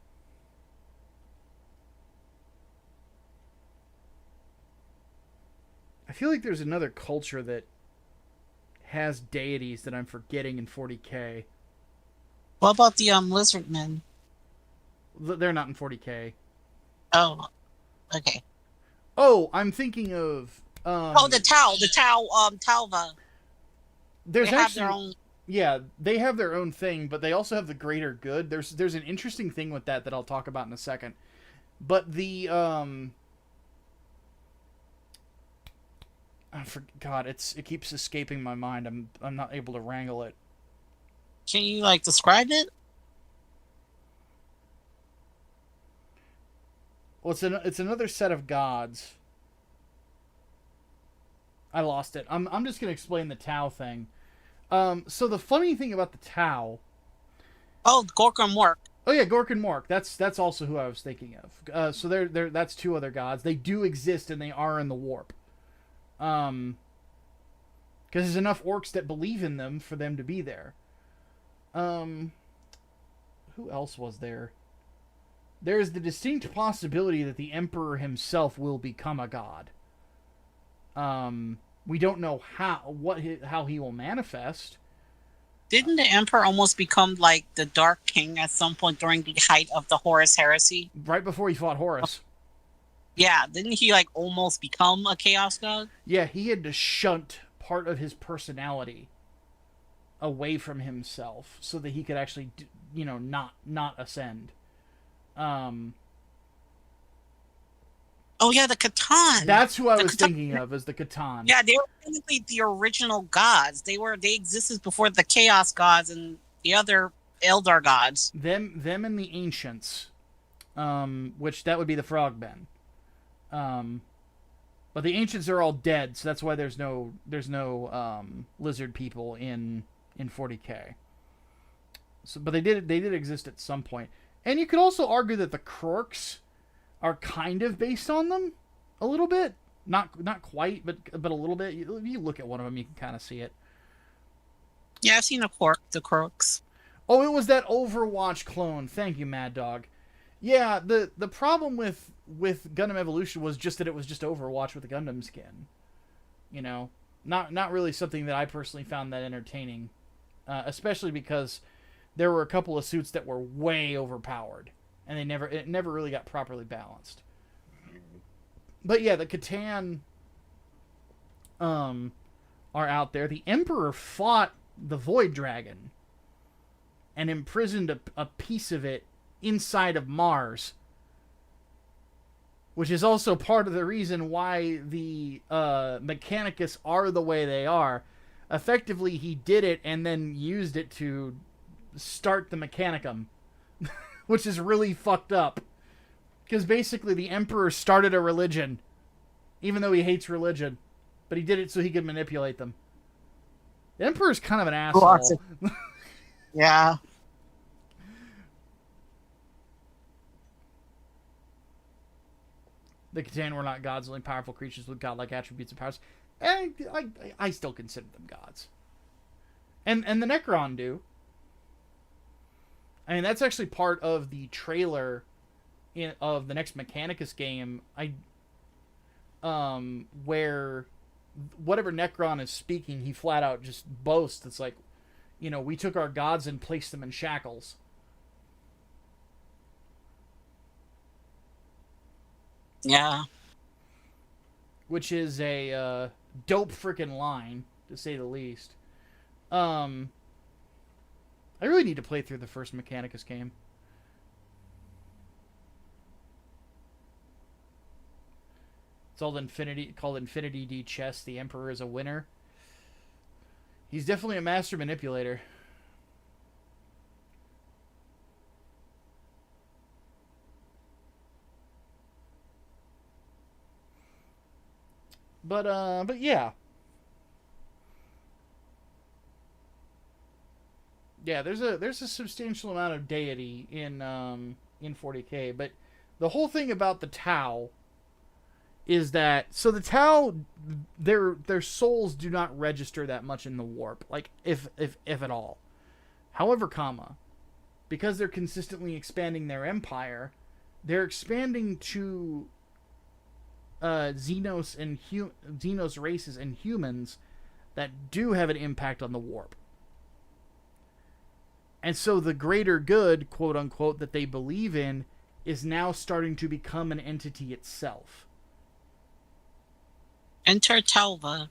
I feel like there's another culture that has deities that I'm forgetting in 40K. What about the lizardmen? They're not in 40K. Oh, okay. Oh, I'm thinking of the Talva. There's they actually have their own. Yeah, they have their own thing, but they also have the greater good. There's an interesting thing with that I'll talk about in a second. But the God, it keeps escaping my mind. I'm not able to wrangle it. Can you describe it? Well, it's another set of gods. I lost it. I'm just gonna explain the Tau thing. So the funny thing about the Tau. Oh, Gork and Mork. Oh yeah, Gork and Mork. That's also who I was thinking of. So that's two other gods. They do exist and they are in the warp. Because there's enough orcs that believe in them for them to be there. Who else was there? There is the distinct possibility that the Emperor himself will become a god. We don't know how he will manifest. Didn't the Emperor almost become the Dark King at some point during the height of the Horus heresy? Right before he fought Horus. Yeah, didn't he almost become a Chaos God? Yeah, he had to shunt part of his personality away from himself so that he could actually, not ascend. Oh yeah, the Catan. That's who I was thinking of as the Catan. Yeah, they were technically the original gods. They existed before the Chaos gods and the other Eldar gods. Them and the Ancients, which that would be the Frogmen. But the Ancients are all dead, so that's why there's no lizard people in 40K. So, but they did exist at some point, and you could also argue that the Krorks are kind of based on them a little bit, not quite, but a little bit. You look at one of them, you can kind of see it. Yeah, I've seen the Krorks. Oh, it was that Overwatch clone. Thank you, Mad Dog. Yeah, the problem with Gundam Evolution was just that it was just Overwatch with a Gundam skin. Not really something that I personally found that entertaining, especially because there were a couple of suits that were way overpowered, and it never really got properly balanced. But yeah, the Catan are out there. The Emperor fought the Void Dragon and imprisoned a piece of it inside of Mars, which is also part of the reason why the Mechanicus are the way they are. Effectively, he did it and then used it to start the Mechanicum, which is really fucked up. Because basically the Emperor started a religion, even though he hates religion, but he did it so he could manipulate them. The Emperor's kind of an asshole. Yeah. The Catan were not gods, only powerful creatures with godlike attributes and powers. And I still consider them gods. And the Necron do. I mean, that's actually part of the trailer of the next Mechanicus game. where whatever Necron is speaking, he flat out just boasts. It's like, we took our gods and placed them in shackles. Yeah. Which is a dope freaking line, to say the least. I really need to play through the first Mechanicus game. It's called Infinity D Chess. The Emperor is a winner. He's definitely a master manipulator. But yeah. Yeah, there's a substantial amount of deity in 40K, but the whole thing about the Tau is that the Tau, their souls do not register that much in the warp, like if at all. However, because they're consistently expanding their empire, they're expanding to Xenos races and humans that do have an impact on the warp. And so the greater good, quote unquote, that they believe in is now starting to become an entity itself. Enter Talva.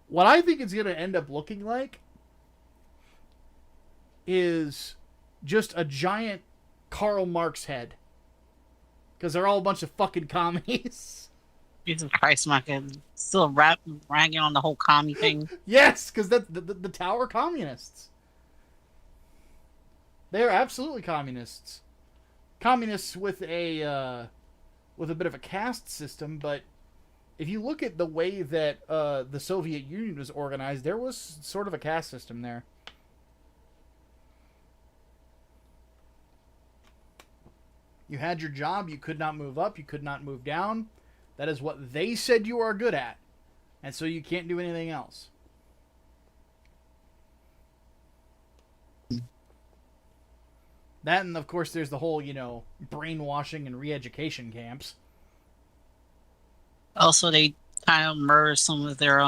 What I think it's going to end up looking like is just a giant Karl Marx head. Because they're all a bunch of fucking commies. Jesus Christ, Micah. Still ragging on the whole commie thing. Yes, because the Tower communists. They are absolutely communists. Communists with a bit of a caste system, but if you look at the way that the Soviet Union was organized, there was sort of a caste system there. You had your job, you could not move up, you could not move down. That is what they said you are good at. And so you can't do anything else. That, and of course there's the whole, brainwashing and re-education camps. Also, they kind of merged some of their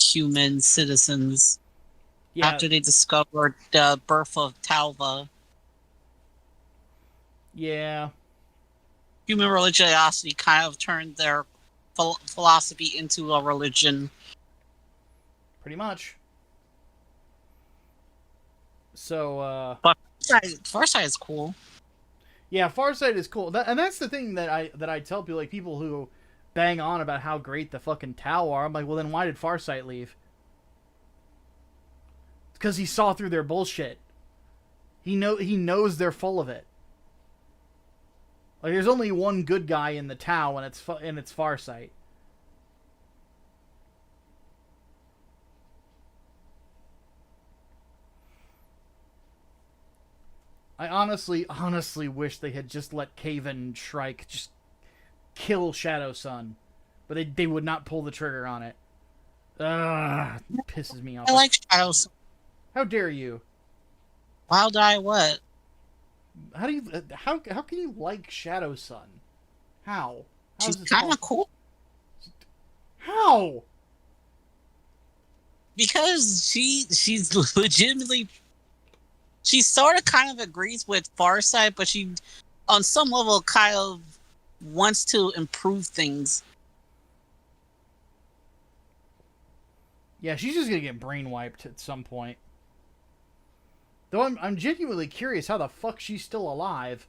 human citizens after they discovered the birth of Talva. Yeah. Human religiosity kind of turned their philosophy into a religion. Pretty much. So, But Farsight is cool. Yeah, Farsight is cool. And that's the thing that I tell people, like people who bang on about how great the fucking Tau are. I'm like, well then why did Farsight leave? It's because he saw through their bullshit. He knows they're full of it. Like, there's only one good guy in the Tau, and it's Farsight. I honestly wish they had just let Kaven Shrike just kill Shadow Sun. But they would not pull the trigger on it. Ugh, it pisses me off. I like Shadow Sun. How dare you? Why would I what? How can you like Shadow Sun? How? She's kind of cool. How? Because she's legitimately... She sort of kind of agrees with Farsight, but she, on some level, kind of wants to improve things. Yeah, she's just gonna get brainwiped at some point. Though I'm genuinely curious how the fuck she's still alive.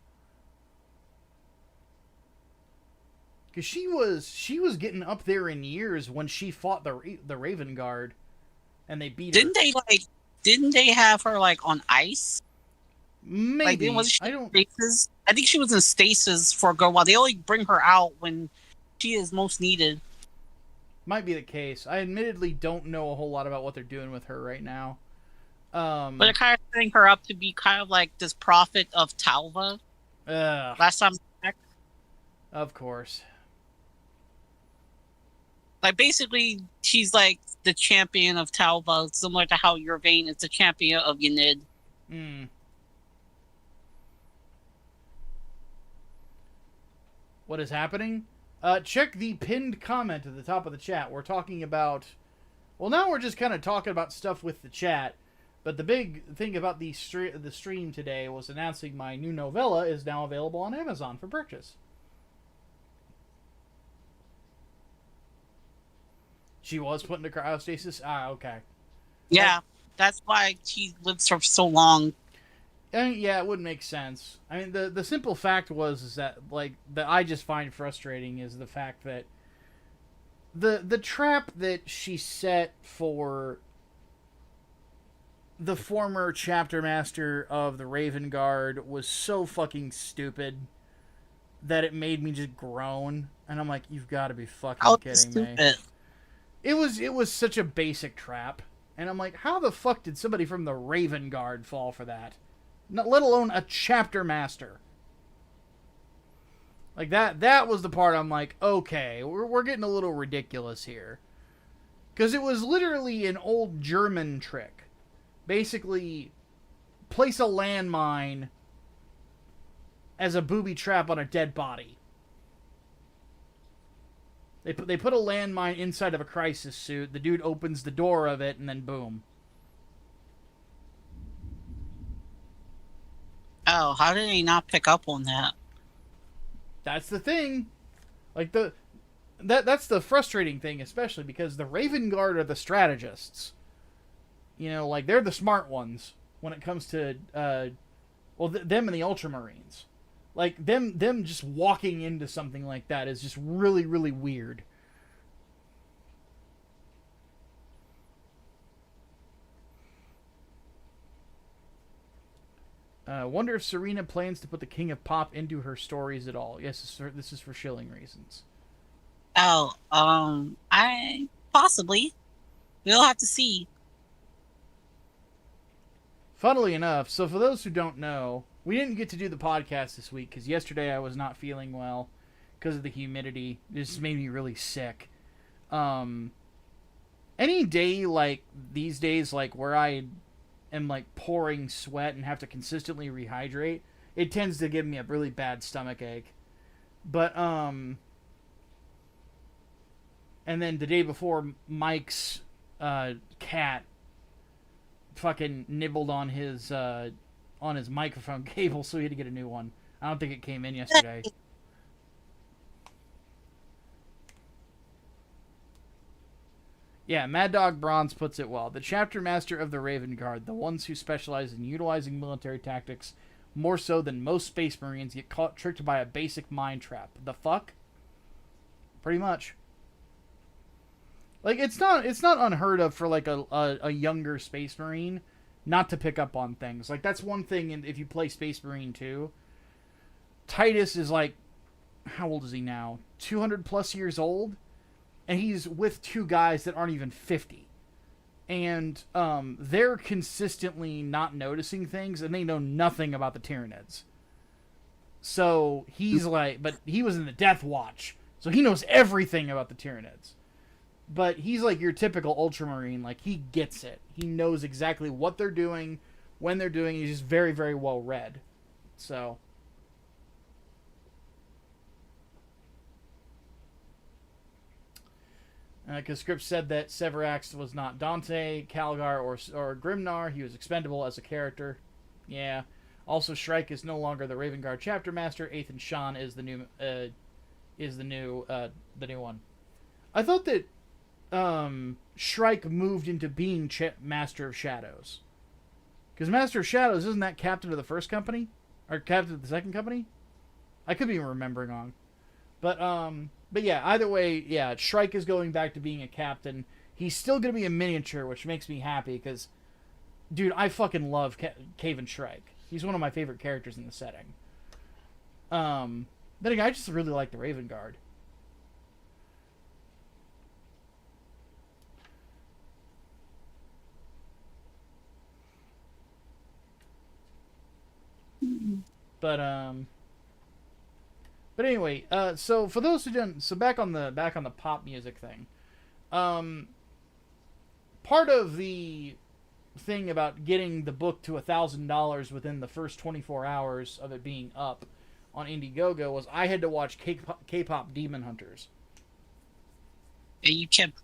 Because she was getting up there in years when she fought the Raven Guard, and they beat her. Didn't they have her on ice? Maybe. I don't. Stasis? I think she was in stasis for a good while. They only bring her out when she is most needed. Might be the case. I admittedly don't know a whole lot about what they're doing with her right now. But they're kind of setting her up to be kind of like this prophet of Talva. Last time I checked. Of course. Basically, she's the champion of Talva, similar to how Yurvain is the champion of Yanid. What is happening? Check the pinned comment at the top of the chat. We're talking about... Well, now we're just kind of talking about stuff with the chat. But the big thing about the stream today was announcing my new novella is now available on Amazon for purchase. She was put into cryostasis? Ah, okay. Yeah, that's why she lives for so long. I mean, yeah, it would make sense. I mean, the simple fact is that, like, that I just find frustrating is the fact that the trap that she set for the former chapter master of the Raven Guard was so fucking stupid that it made me just groan. And I'm like, you've got to be fucking kidding me. It was such a basic trap. And I'm like, how the fuck did somebody from the Raven Guard fall for that? Not, let alone a chapter master. Like, that was the part I'm like, okay, we're getting a little ridiculous here. Because it was literally an old German trick. Basically, place a landmine as a booby trap on a dead body. They put a landmine inside of a crisis suit. The dude opens the door of it, and then boom. Oh, how did he not pick up on that? That's the thing. Like, that's the frustrating thing, especially because the Raven Guard are the strategists. You know, like, they're the smart ones when it comes to, them and the Ultramarines. Like, them just walking into something like that is just really, really weird. Wonder if Serena plans to put the King of Pop into her stories at all. Yes, this is for shilling reasons. Oh, I possibly. We'll have to see. Funnily enough, so for those who don't know, we didn't get to do the podcast this week because yesterday I was not feeling well because of the humidity. It just made me really sick. Any day like these days, like where I am like pouring sweat and have to consistently rehydrate, it tends to give me a really bad stomach ache. But and then the day before, Mike's cat fucking nibbled on his microphone cable, so he had to get a new one. I don't think it came in yesterday. Yeah, Mad Dog Bronze puts it well. The chapter master of the Raven Guard, the ones who specialize in utilizing military tactics more so than most Space Marines, get caught tricked by a basic mind trap. The fuck? Pretty much. Like, it's not unheard of for, like, a younger Space Marine not to pick up on things. Like, that's one thing if you play Space Marine 2. Titus is, like, how old is he now? 200 plus years old? And he's with two guys that aren't even 50. And they're consistently not noticing things, and they know nothing about the Tyranids. So he's like, but he was in the Death Watch, so he knows everything about the Tyranids. But he's like your typical Ultramarine. Like, he gets it. He knows exactly what they're doing, when they're doing it. He's just very, very well read. So. Because Scripps said that Severax was not Dante, Calgar, or Grimnar. He was expendable as a character. Yeah. Also, Shrike is no longer the Raven Guard chapter master. Ethan Sean is the new one. I thought that Shrike moved into being Master of Shadows. Because Master of Shadows, isn't that captain of the first company? Or captain of the second company? I could be remembering wrong. But yeah, either way, yeah, Shrike is going back to being a captain. He's still going to be a miniature, which makes me happy, because, dude, I fucking love Caven Shrike. He's one of my favorite characters in the setting. Then again, I just really like the Raven Guard. But anyway, so for those who didn't, so back on the pop music thing, part of the thing about getting the book to $1,000 within the first 24 hours of it being up, on Indiegogo was I had to watch K-pop Demon Hunters. And you kept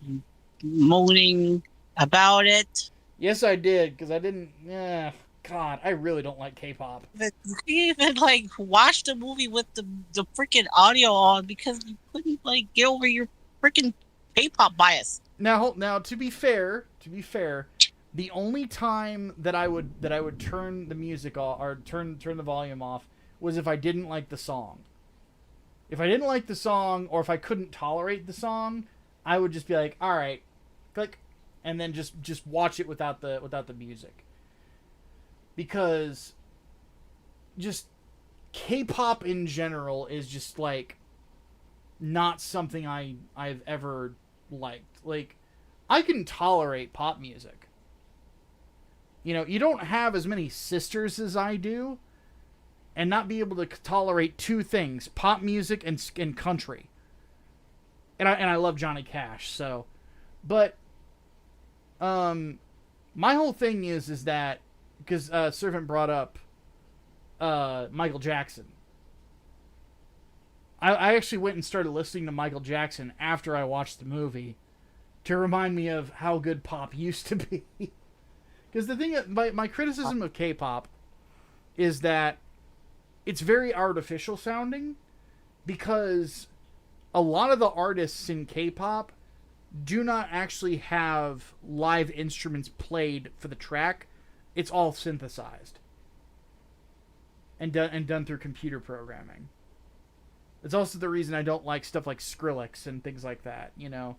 moaning about it. Yes, I did, because I didn't. God, I really don't like K-pop. But you even like watch the movie with the freaking audio on because you couldn't like get over your freaking K-pop bias. Now, to be fair, the only time that I would turn the music off or turn the volume off was if I didn't like the song. If I didn't like the song, or if I couldn't tolerate the song, I would just be like, all right, click, and then just watch it without the music. Because just K-pop in general is just like not something I've ever liked. Like, I can tolerate pop music. You know, you don't have as many sisters as I do, and not be able to tolerate two things: pop music and country. And I love Johnny Cash, so, but my whole thing is that because Servant brought up Michael Jackson. I actually went and started listening to Michael Jackson after I watched the movie to remind me of how good pop used to be. Because the thing, my criticism of K-pop is that it's very artificial sounding, because a lot of the artists in K-pop do not actually have live instruments played for the track. It's all synthesized and done through computer programming. It's also the reason I don't like stuff like Skrillex and things like that, you know,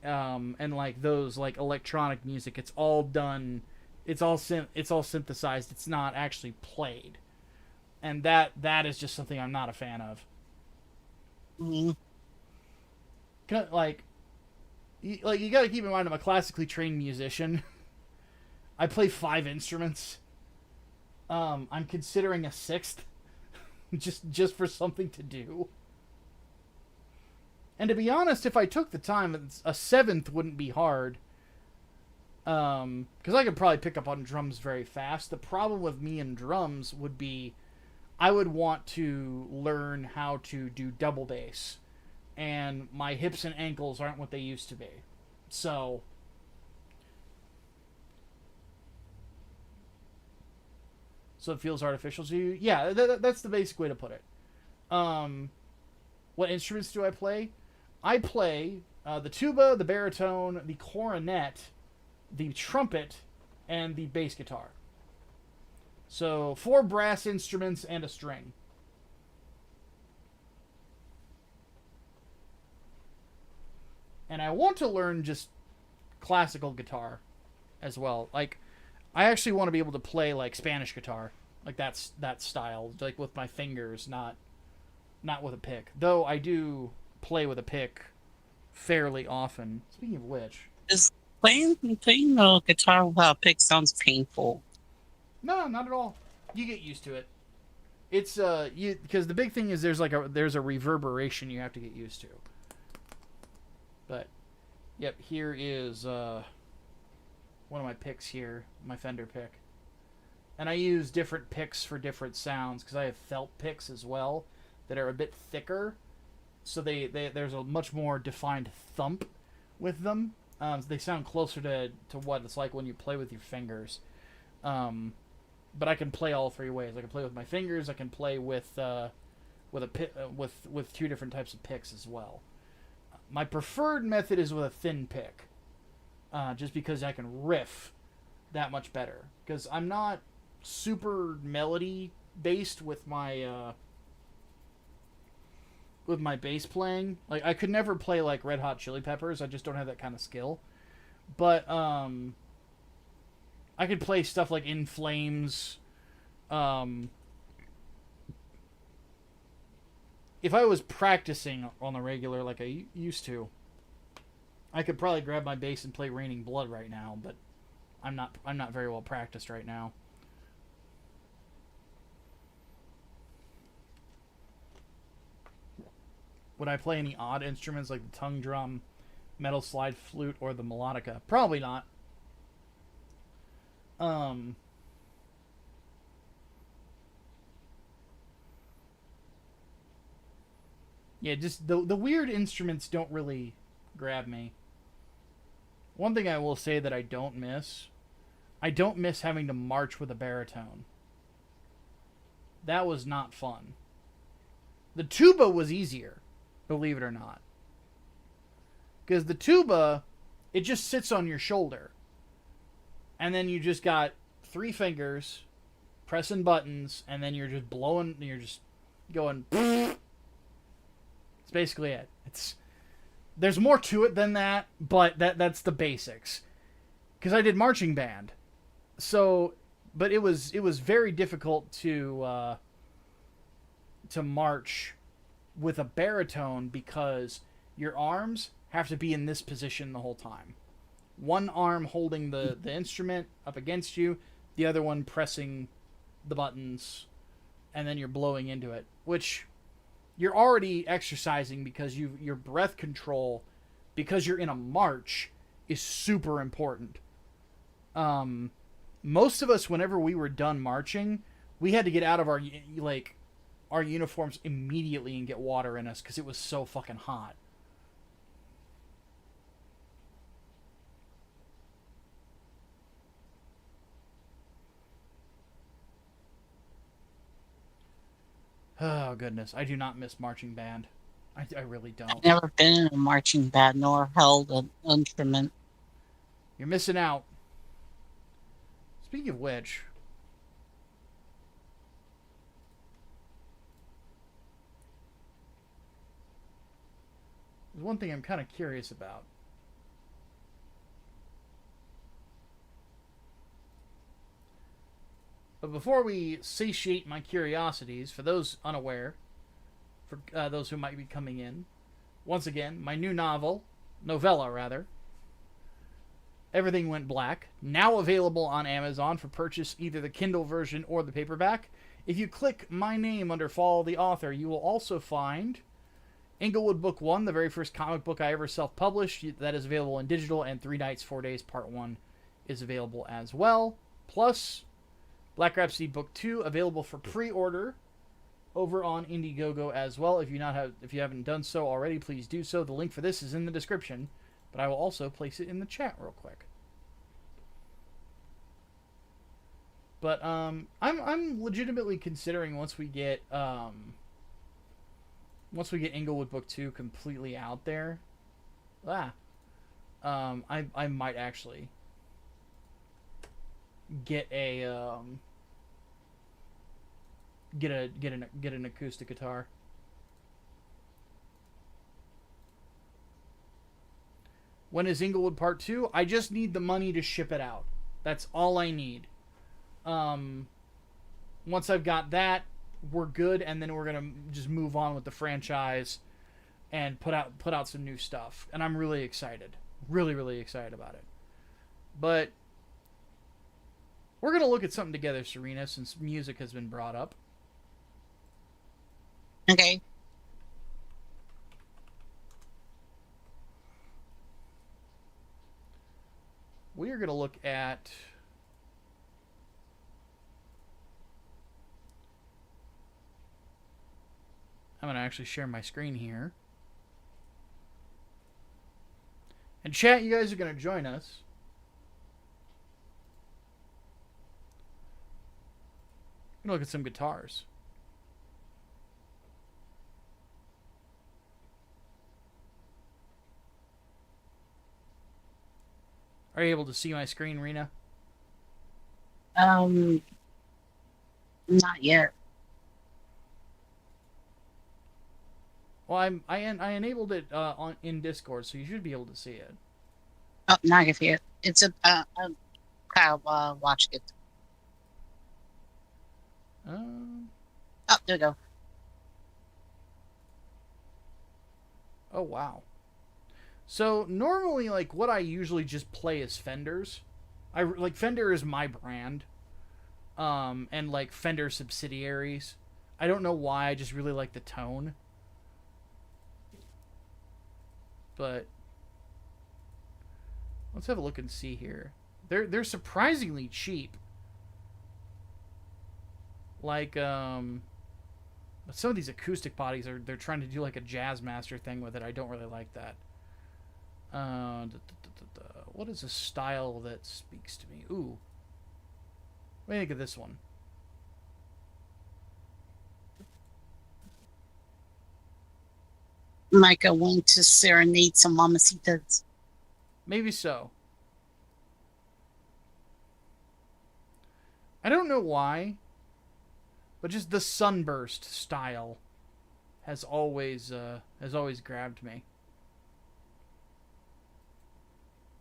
and like those like electronic music. It's all done. It's all synthesized. It's not actually played, and that is just something I'm not a fan of. Mm-hmm. Like you got to keep in mind I'm a classically trained musician. I play 5 instruments. I'm considering a 6th, just for something to do. And to be honest, if I took the time, a 7th wouldn't be hard. Because I could probably pick up on drums very fast. The problem with me and drums would be I would want to learn how to do double bass. And my hips and ankles aren't what they used to be. So it feels artificial to you? Yeah, that's the basic way to put it. What instruments do I play? I play the tuba, the baritone, the cornet, the trumpet, and the bass guitar. So 4 brass instruments and a string. And I want to learn just classical guitar as well. Like, I actually want to be able to play like Spanish guitar, like that style, like with my fingers, not with a pick. Though I do play with a pick fairly often. Speaking of which, is playing the guitar without a pick sounds painful. No, not at all. You get used to it. It's because the big thing is there's a reverberation you have to get used to. But yep, here is one of my picks here, my Fender pick. And I use different picks for different sounds because I have felt picks as well that are a bit thicker. So there's a much more defined thump with them. So they sound closer to what it's like when you play with your fingers. But I can play all 3 ways. I can play with my fingers. I can play with with 2 different types of picks as well. My preferred method is with a thin pick, just because I can riff that much better. Because I'm not super melody based with my bass playing. Like, I could never play like Red Hot Chili Peppers. I just don't have that kind of skill. But I could play stuff like In Flames. If I was practicing on the regular like I used to, I could probably grab my bass and play Raining Blood right now, but I'm not very well practiced right now. Would I play any odd instruments like the tongue drum, metal slide flute, or the melodica? Probably not. Yeah, just the weird instruments don't really grab me. One thing I will say that I don't miss having to march with a baritone. That was not fun. The tuba was easier, believe it or not. Because the tuba, it just sits on your shoulder. And then you just got 3 fingers pressing buttons, and then you're just blowing, you're just going. It's basically it. There's more to it than that, but that's the basics. Because I did marching band, so but it was very difficult to march with a baritone because your arms have to be in this position the whole time. One arm holding the instrument up against you, the other one pressing the buttons, and then you're blowing into it, which you're already exercising because your breath control, because you're in a march, is super important. Most of us, whenever we were done marching, we had to get out of our uniforms immediately and get water in us because it was so fucking hot. Oh, goodness. I do not miss marching band. I really don't. I've never been in a marching band nor held an instrument. You're missing out. Speaking of which, there's one thing I'm kind of curious about. But before we satiate my curiosities, for those unaware, for those who might be coming in, once again, my new novella rather, Everything Went Black, now available on Amazon for purchase, either the Kindle version or the paperback. If you click my name under Follow the Author, you will also find Inglewood Book 1, the very first comic book I ever self-published. That is available in digital, and 3 Nights, 4 Days, Part 1 is available as well. Plus, Black Rhapsody Book 2, available for pre-order over on Indiegogo as well. If you haven't done so already, please do so. The link for this is in the description, but I will also place it in the chat real quick. But I'm legitimately considering once we get Inglewood Book 2 completely out there, I might actually get an acoustic guitar. When is Inglewood Part 2? I just need the money to ship it out. That's all I need. Once I've got that, we're good, and then we're gonna just move on with the franchise and put out some new stuff. And I'm really excited. Really, really excited about it. But we're gonna look at something together, Serena, since music has been brought up. Okay. We are gonna look at I'm going to actually share my screen here. And chat, you guys are going to join us. I'm going to look at some guitars. Are you able to see my screen, Rena? Not yet. Well, I enabled it in Discord, so you should be able to see it. Oh, now I can see it. It's a crowd watch it. Oh, there we go. Oh, wow. So normally, like, what I usually just play is Fenders. Fender is my brand, and like Fender subsidiaries. I don't know why. I just really like the tone. But let's have a look and see here. They're surprisingly cheap. Like the But some of these acoustic bodies they're trying to do like a jazz master thing with it. I don't really like that. What is a style that speaks to me? Ooh. What do you think of this one? Micah went to serenade some mamacitas. Maybe so. I don't know why, but just the sunburst style has always grabbed me.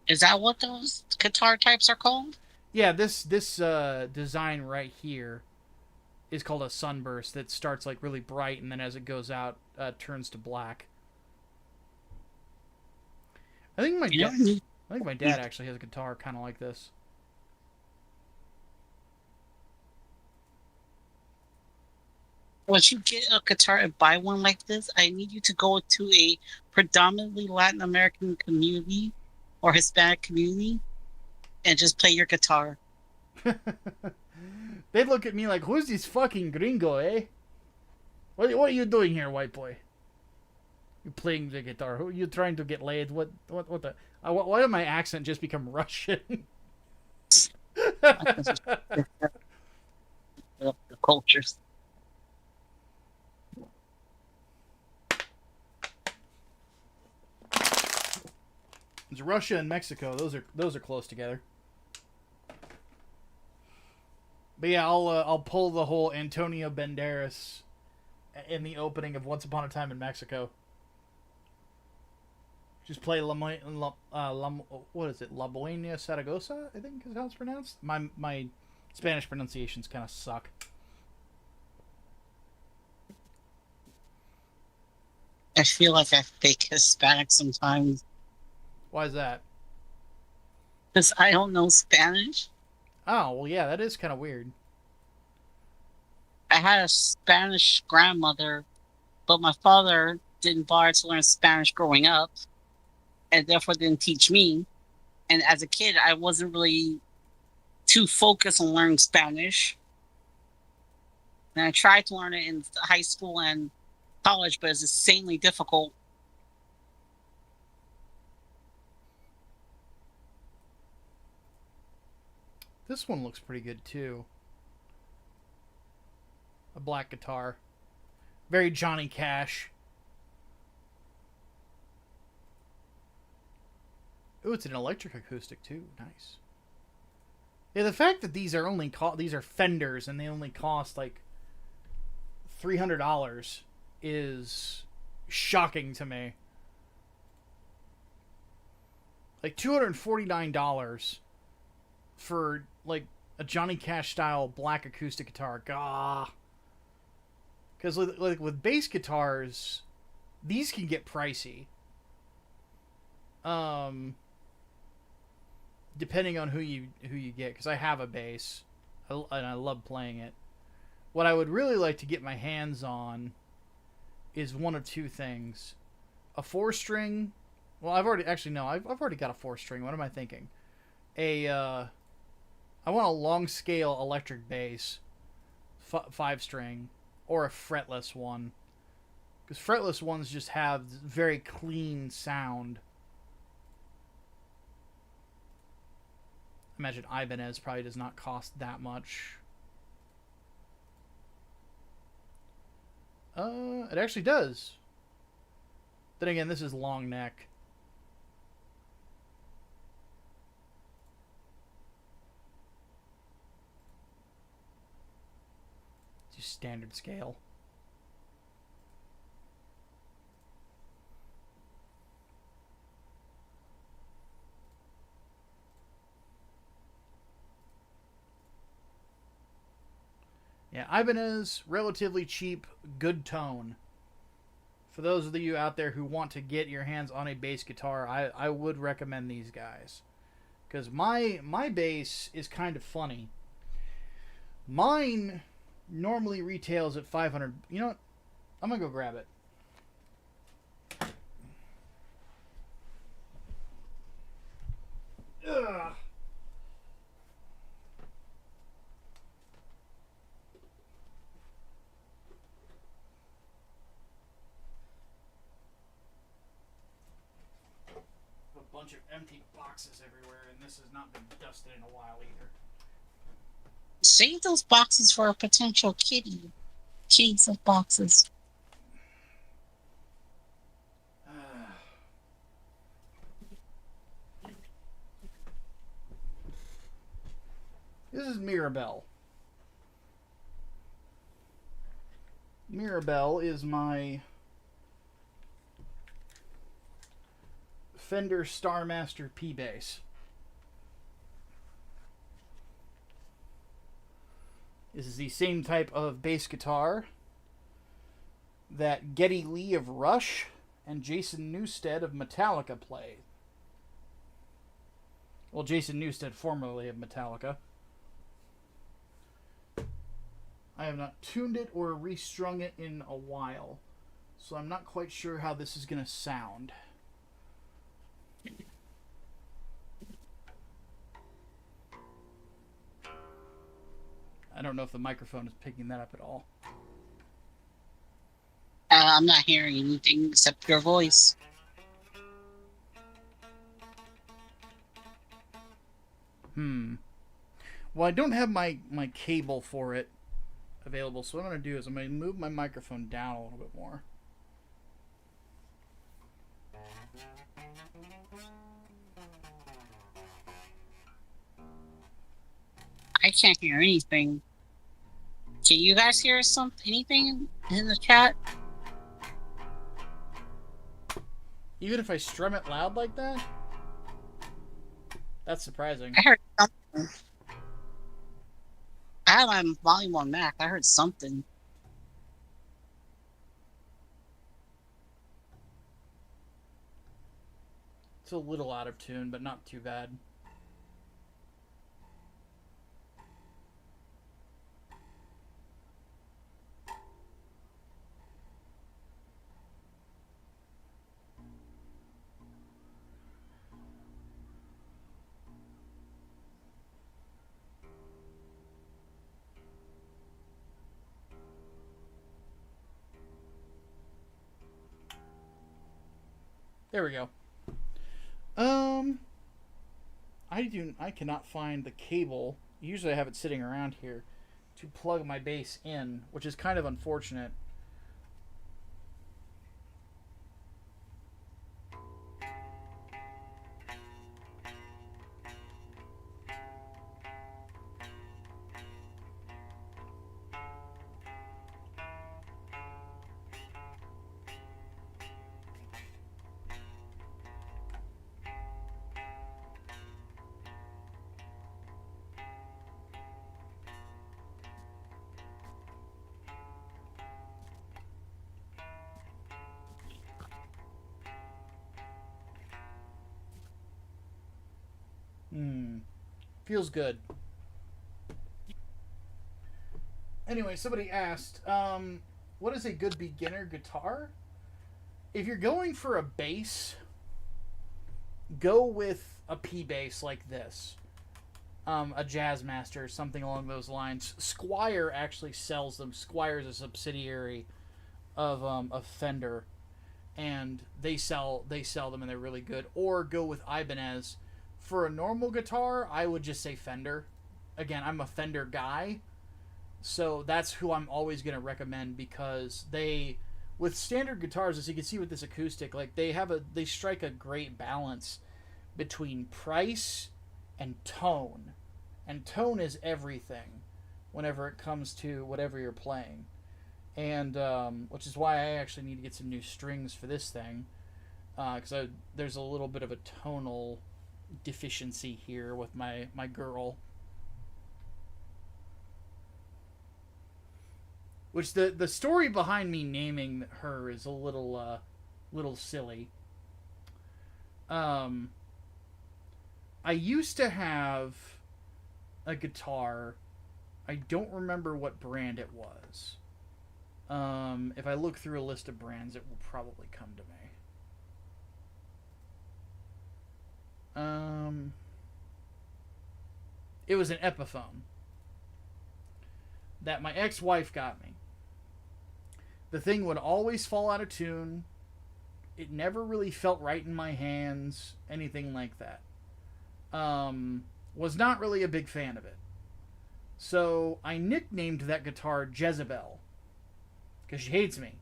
Is that what those guitar types are called? Yeah, this design right here is called a sunburst that starts like really bright and then as it goes out turns to black. I think my dad actually has a guitar kind of like this. Once you get a guitar and buy one like this, I need you to go to a predominantly Latin American community or Hispanic community and just play your guitar. They'd look at me like, "Who's this fucking gringo, eh? What are you doing here, white boy? You're playing the guitar. Who are you trying to get laid? What the? Why did my accent just become Russian?" The cultures. It's Russia and Mexico. Those are close together. But yeah, I'll pull the whole Antonio Banderas in the opening of Once Upon a Time in Mexico. Just play what is it? La Buena Saragossa, I think is how it's pronounced. My Spanish pronunciations kind of suck. I feel like I fake Hispanic sometimes. Why is that? Because I don't know Spanish. Oh, well, yeah, that is kind of weird. I had a Spanish grandmother, but my father didn't bother to learn Spanish growing up, and therefore didn't teach me. And as a kid, I wasn't really too focused on learning Spanish. And I tried to learn it in high school and college, but it's insanely difficult. This one looks pretty good too. A black guitar. Very Johnny Cash. Ooh, it's an electric acoustic too. Nice. Yeah, the fact that these are these are Fenders and they only cost like $300 is shocking to me. Like $249 for like a Johnny Cash style black acoustic guitar. Gah. Because like with bass guitars, these can get pricey. Depending on who you get, because I have a bass, and I love playing it. What I would really like to get my hands on is one of two things: a 4-string. Well, I've already got a 4-string. What am I thinking? I want a long scale electric bass, 5-string, or a fretless one, because fretless ones just have very clean sound. Imagine Ibanez probably does not cost that much. It actually does. Then again, this is long neck. It's just standard scale. Yeah, Ibanez, relatively cheap, good tone. For those of you out there who want to get your hands on a bass guitar, I would recommend these guys. Because my bass is kind of funny. Mine normally retails at $500. You know what? I'm going to go grab it. Ugh. bunch of empty boxes everywhere, and this has not been dusted in a while either. Save those boxes for a potential kitty. Shades of boxes. This is Mirabelle. Mirabelle is my Fender Starmaster P bass. This is the same type of bass guitar that Geddy Lee of Rush and Jason Newsted of Metallica play. Well, Jason Newsted, formerly of Metallica. I have not tuned it or restrung it in a while, so I'm not quite sure how this is going to sound. I don't know if the microphone is picking that up at all. I'm not hearing anything except your voice. Well, I don't have my cable for it available, so what I'm going to do is I'm going to move my microphone down a little bit more. I can't hear anything. Can you guys hear anything in the chat? Even if I strum it loud like that? That's surprising. I heard something. I have my volume on Mac. I heard something. It's a little out of tune, but not too bad. There we go. I cannot find the cable. Usually I have it sitting around here to plug my bass in, which is kind of unfortunate. Feels good. Anyway, somebody asked, what is a good beginner guitar? If you're going for a bass, go with a P bass like this. A Jazzmaster, something along those lines. Squier actually sells them. Squier is a subsidiary of Fender, and they sell them, and they're really good. Or go with Ibanez. For a normal guitar, I would just say Fender. Again, I'm a Fender guy, so that's who I'm always going to recommend, because with standard guitars, as you can see with this acoustic, like they strike a great balance between price and tone. And tone is everything whenever it comes to whatever you're playing. And which is why I actually need to get some new strings for this thing, because there's a little bit of a tonal deficiency here with my girl, which the story behind me naming her is a little silly. I used to have a guitar. I don't remember what brand it was. If I look through a list of brands, it will probably come to me. It was an Epiphone that my ex-wife got me. The thing would always fall out of tune. It never really felt right in my hands, anything like that. Was not really a big fan of it. So I nicknamed that guitar Jezebel because she hates me.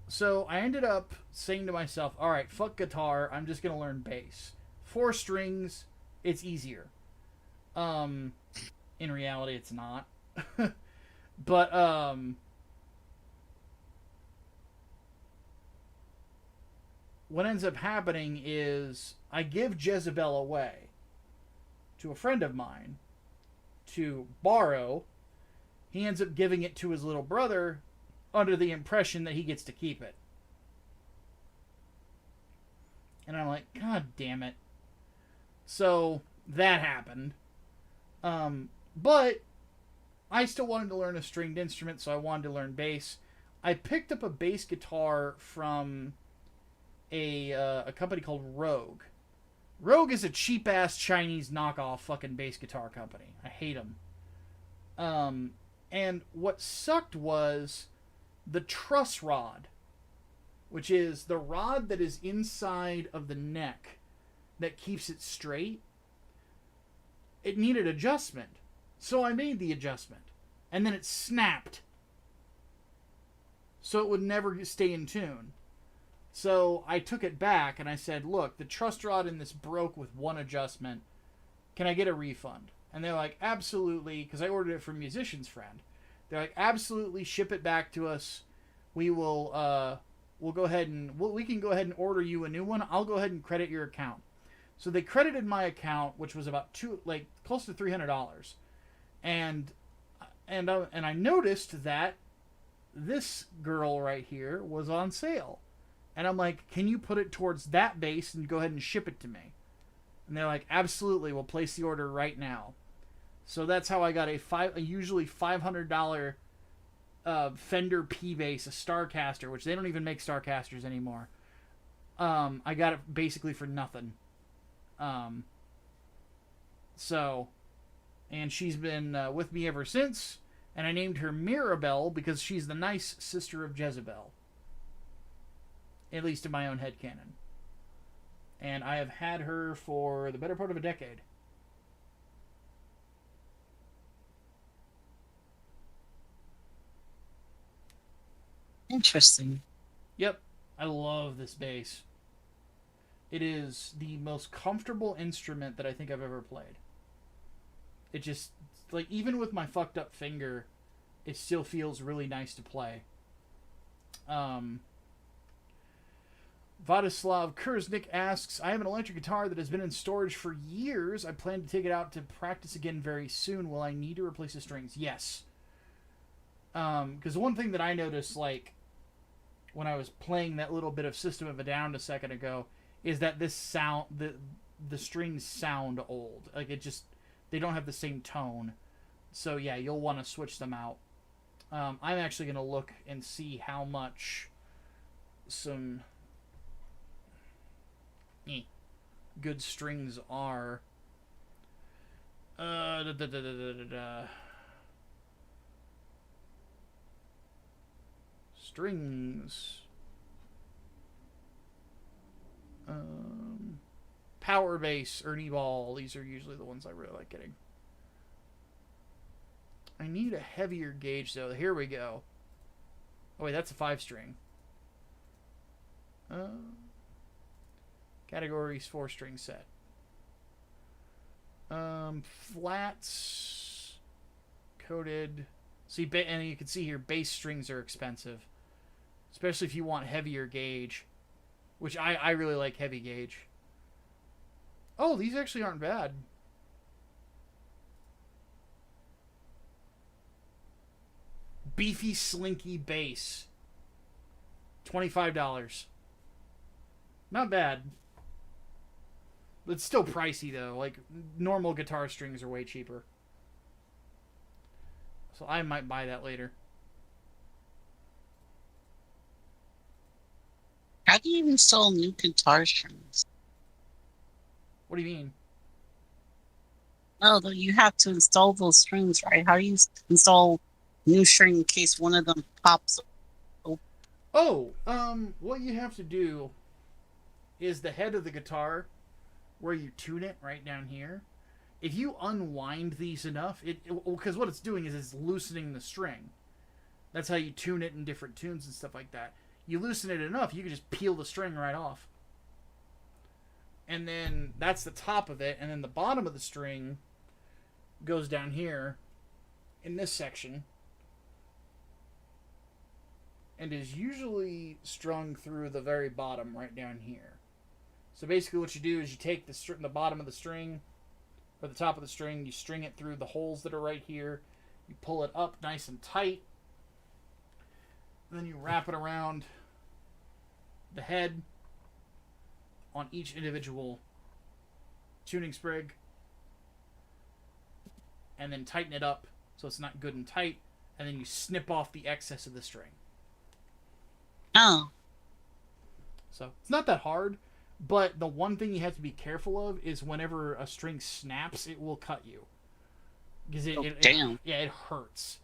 So I ended up saying to myself, all right, fuck guitar, I'm just going to learn bass. 4 strings, it's easier. In reality, it's not. But, what ends up happening is I give Jezebel away to a friend of mine to borrow. He ends up giving it to his little brother under the impression that he gets to keep it. And I'm like, God damn it. So that happened. But I still wanted to learn a stringed instrument, so I wanted to learn bass. I picked up a bass guitar from a company called Rogue. Rogue is a cheap-ass Chinese knockoff fucking bass guitar company. I hate them. And what sucked was the truss rod, which is the rod that is inside of the neck that keeps it straight. It needed adjustment. So I made the adjustment. And then it snapped. So it would never stay in tune. So I took it back and I said, look, the truss rod in this broke with one adjustment. Can I get a refund? And they're like, absolutely, because I ordered it from Musician's Friend. They're like, absolutely, ship it back to us. We will, we'll go ahead and, we can go ahead and order you a new one. I'll go ahead and credit your account. So they credited my account, which was about close to $300. And I noticed that this girl right here was on sale. And I'm like, can you put it towards that base and go ahead and ship it to me? And they're like, absolutely, we'll place the order right now. So that's how I got a usually $500 Fender P bass, a Starcaster, which they don't even make Starcasters anymore. I got it basically for nothing. So, and she's been with me ever since, and I named her Mirabelle because she's the nice sister of Jezebel. At least in my own headcanon. And I have had her for the better part of a decade. Interesting. Yep, I love this bass. It is the most comfortable instrument that I think I've ever played. It just, like, even with my fucked up finger, it still feels really nice to play. Vladislav Kurznik asks, I have an electric guitar that has been in storage for years. I plan to take it out to practice again very soon. Will I need to replace the strings? Yes. Because one thing that I noticed, like, when I was playing that little bit of System of a Down a second ago, is that this sound, the strings sound old. Like, it just, they don't have the same tone. So, yeah, you'll want to switch them out. I'm actually going to look and see how much some good strings are. Strings. Power bass, Ernie Ball. These are usually the ones I really like getting. I need a heavier gauge though. Here we go. Oh wait, that's a 5-string. Categories 4-string set. Flats, coated. See, and you can see here, bass strings are expensive, especially if you want heavier gauge, which I really like heavy gauge. Oh, these actually aren't bad. Beefy Slinky bass, $25. Not bad. It's still pricey though. Like, normal guitar strings are way cheaper. So I might buy that later. How do you install new guitar strings? What do you mean? No, you have to install those strings, right? How do you install new string in case one of them pops open? Oh, what you have to do is the head of the guitar, where you tune it right down here. If you unwind these enough, because what it's doing is it's loosening the string. That's how you tune it in different tunes and stuff like that. You loosen it enough, you can just peel the string right off. And then that's the top of it, and then the bottom of the string goes down here in this section and is usually strung through the very bottom right down here. So basically what you do is you take the bottom of the string, or the top of the string, you string it through the holes that are right here, you pull it up nice and tight, and then you wrap it around the head on each individual tuning sprig, and then tighten it up so it's not good and tight, and then you snip off the excess of the string. Oh. So it's not that hard, but the one thing you have to be careful of is whenever a string snaps, it will cut you. Because damn. It hurts.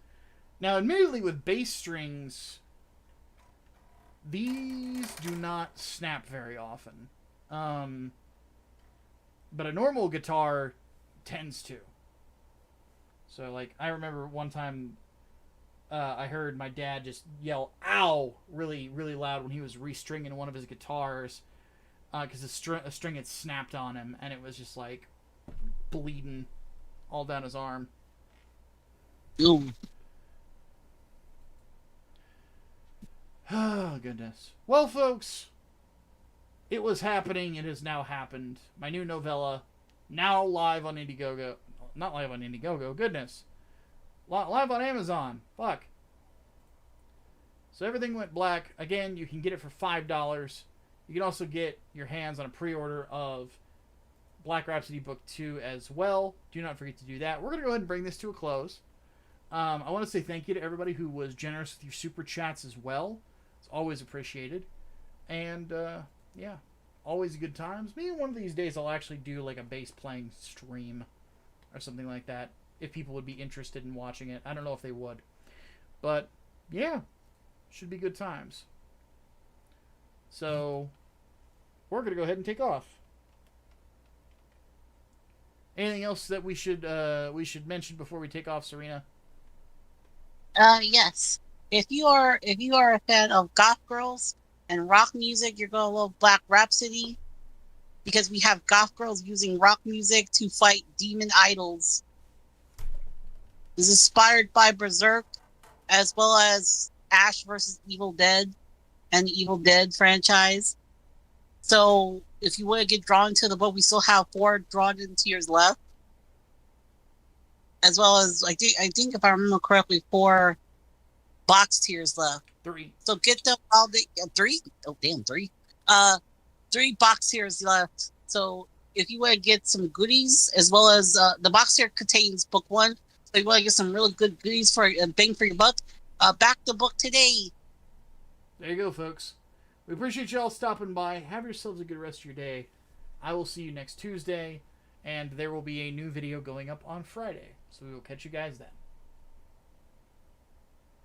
Now, admittedly, with bass strings, these do not snap very often. But a normal guitar tends to. So, like, I remember one time I heard my dad just yell, "Ow!" really, really loud when he was restringing one of his guitars, because a string had snapped on him, and it was just, like, bleeding all down his arm. Ooh. Oh, goodness. Well, folks, it was happening. It has now happened. My new novella, now live on Indiegogo. Not live on Indiegogo. Goodness. Live on Amazon. Fuck. So everything went black. Again, you can get it for $5. You can also get your hands on a pre-order of Black Rhapsody Book 2 as well. Do not forget to do that. We're going to go ahead and bring this to a close. I want to say thank you to everybody who was generous with your super chats as well. It's always appreciated. And, yeah, always good times. Maybe one of these days I'll actually do like a bass playing stream or something like that, if people would be interested in watching it. I don't know if they would. But, yeah, should be good times. So, we're going to go ahead and take off. Anything else that we should mention before we take off, Serena? Yes. If you are a fan of goth girls and rock music, you're gonna love Black Rhapsody, because we have goth girls using rock music to fight demon idols. It's inspired by Berserk, as well as Ash vs. Evil Dead and the Evil Dead franchise. So if you want to get drawn to the book, we still have 4 drawn-in tiers left, as well as I think if I remember correctly, 4 box tiers left. 3. So get them all the 3. Oh damn, 3. 3 box tiers left. So if you want to get some goodies, as well as the box tier contains book 1, so you want to get some really good goodies for bang for your buck, back the book today. There you go, folks. We appreciate y'all stopping by. Have yourselves a good rest of your day. I will see you next Tuesday, and there will be a new video going up on Friday. So we will catch you guys then.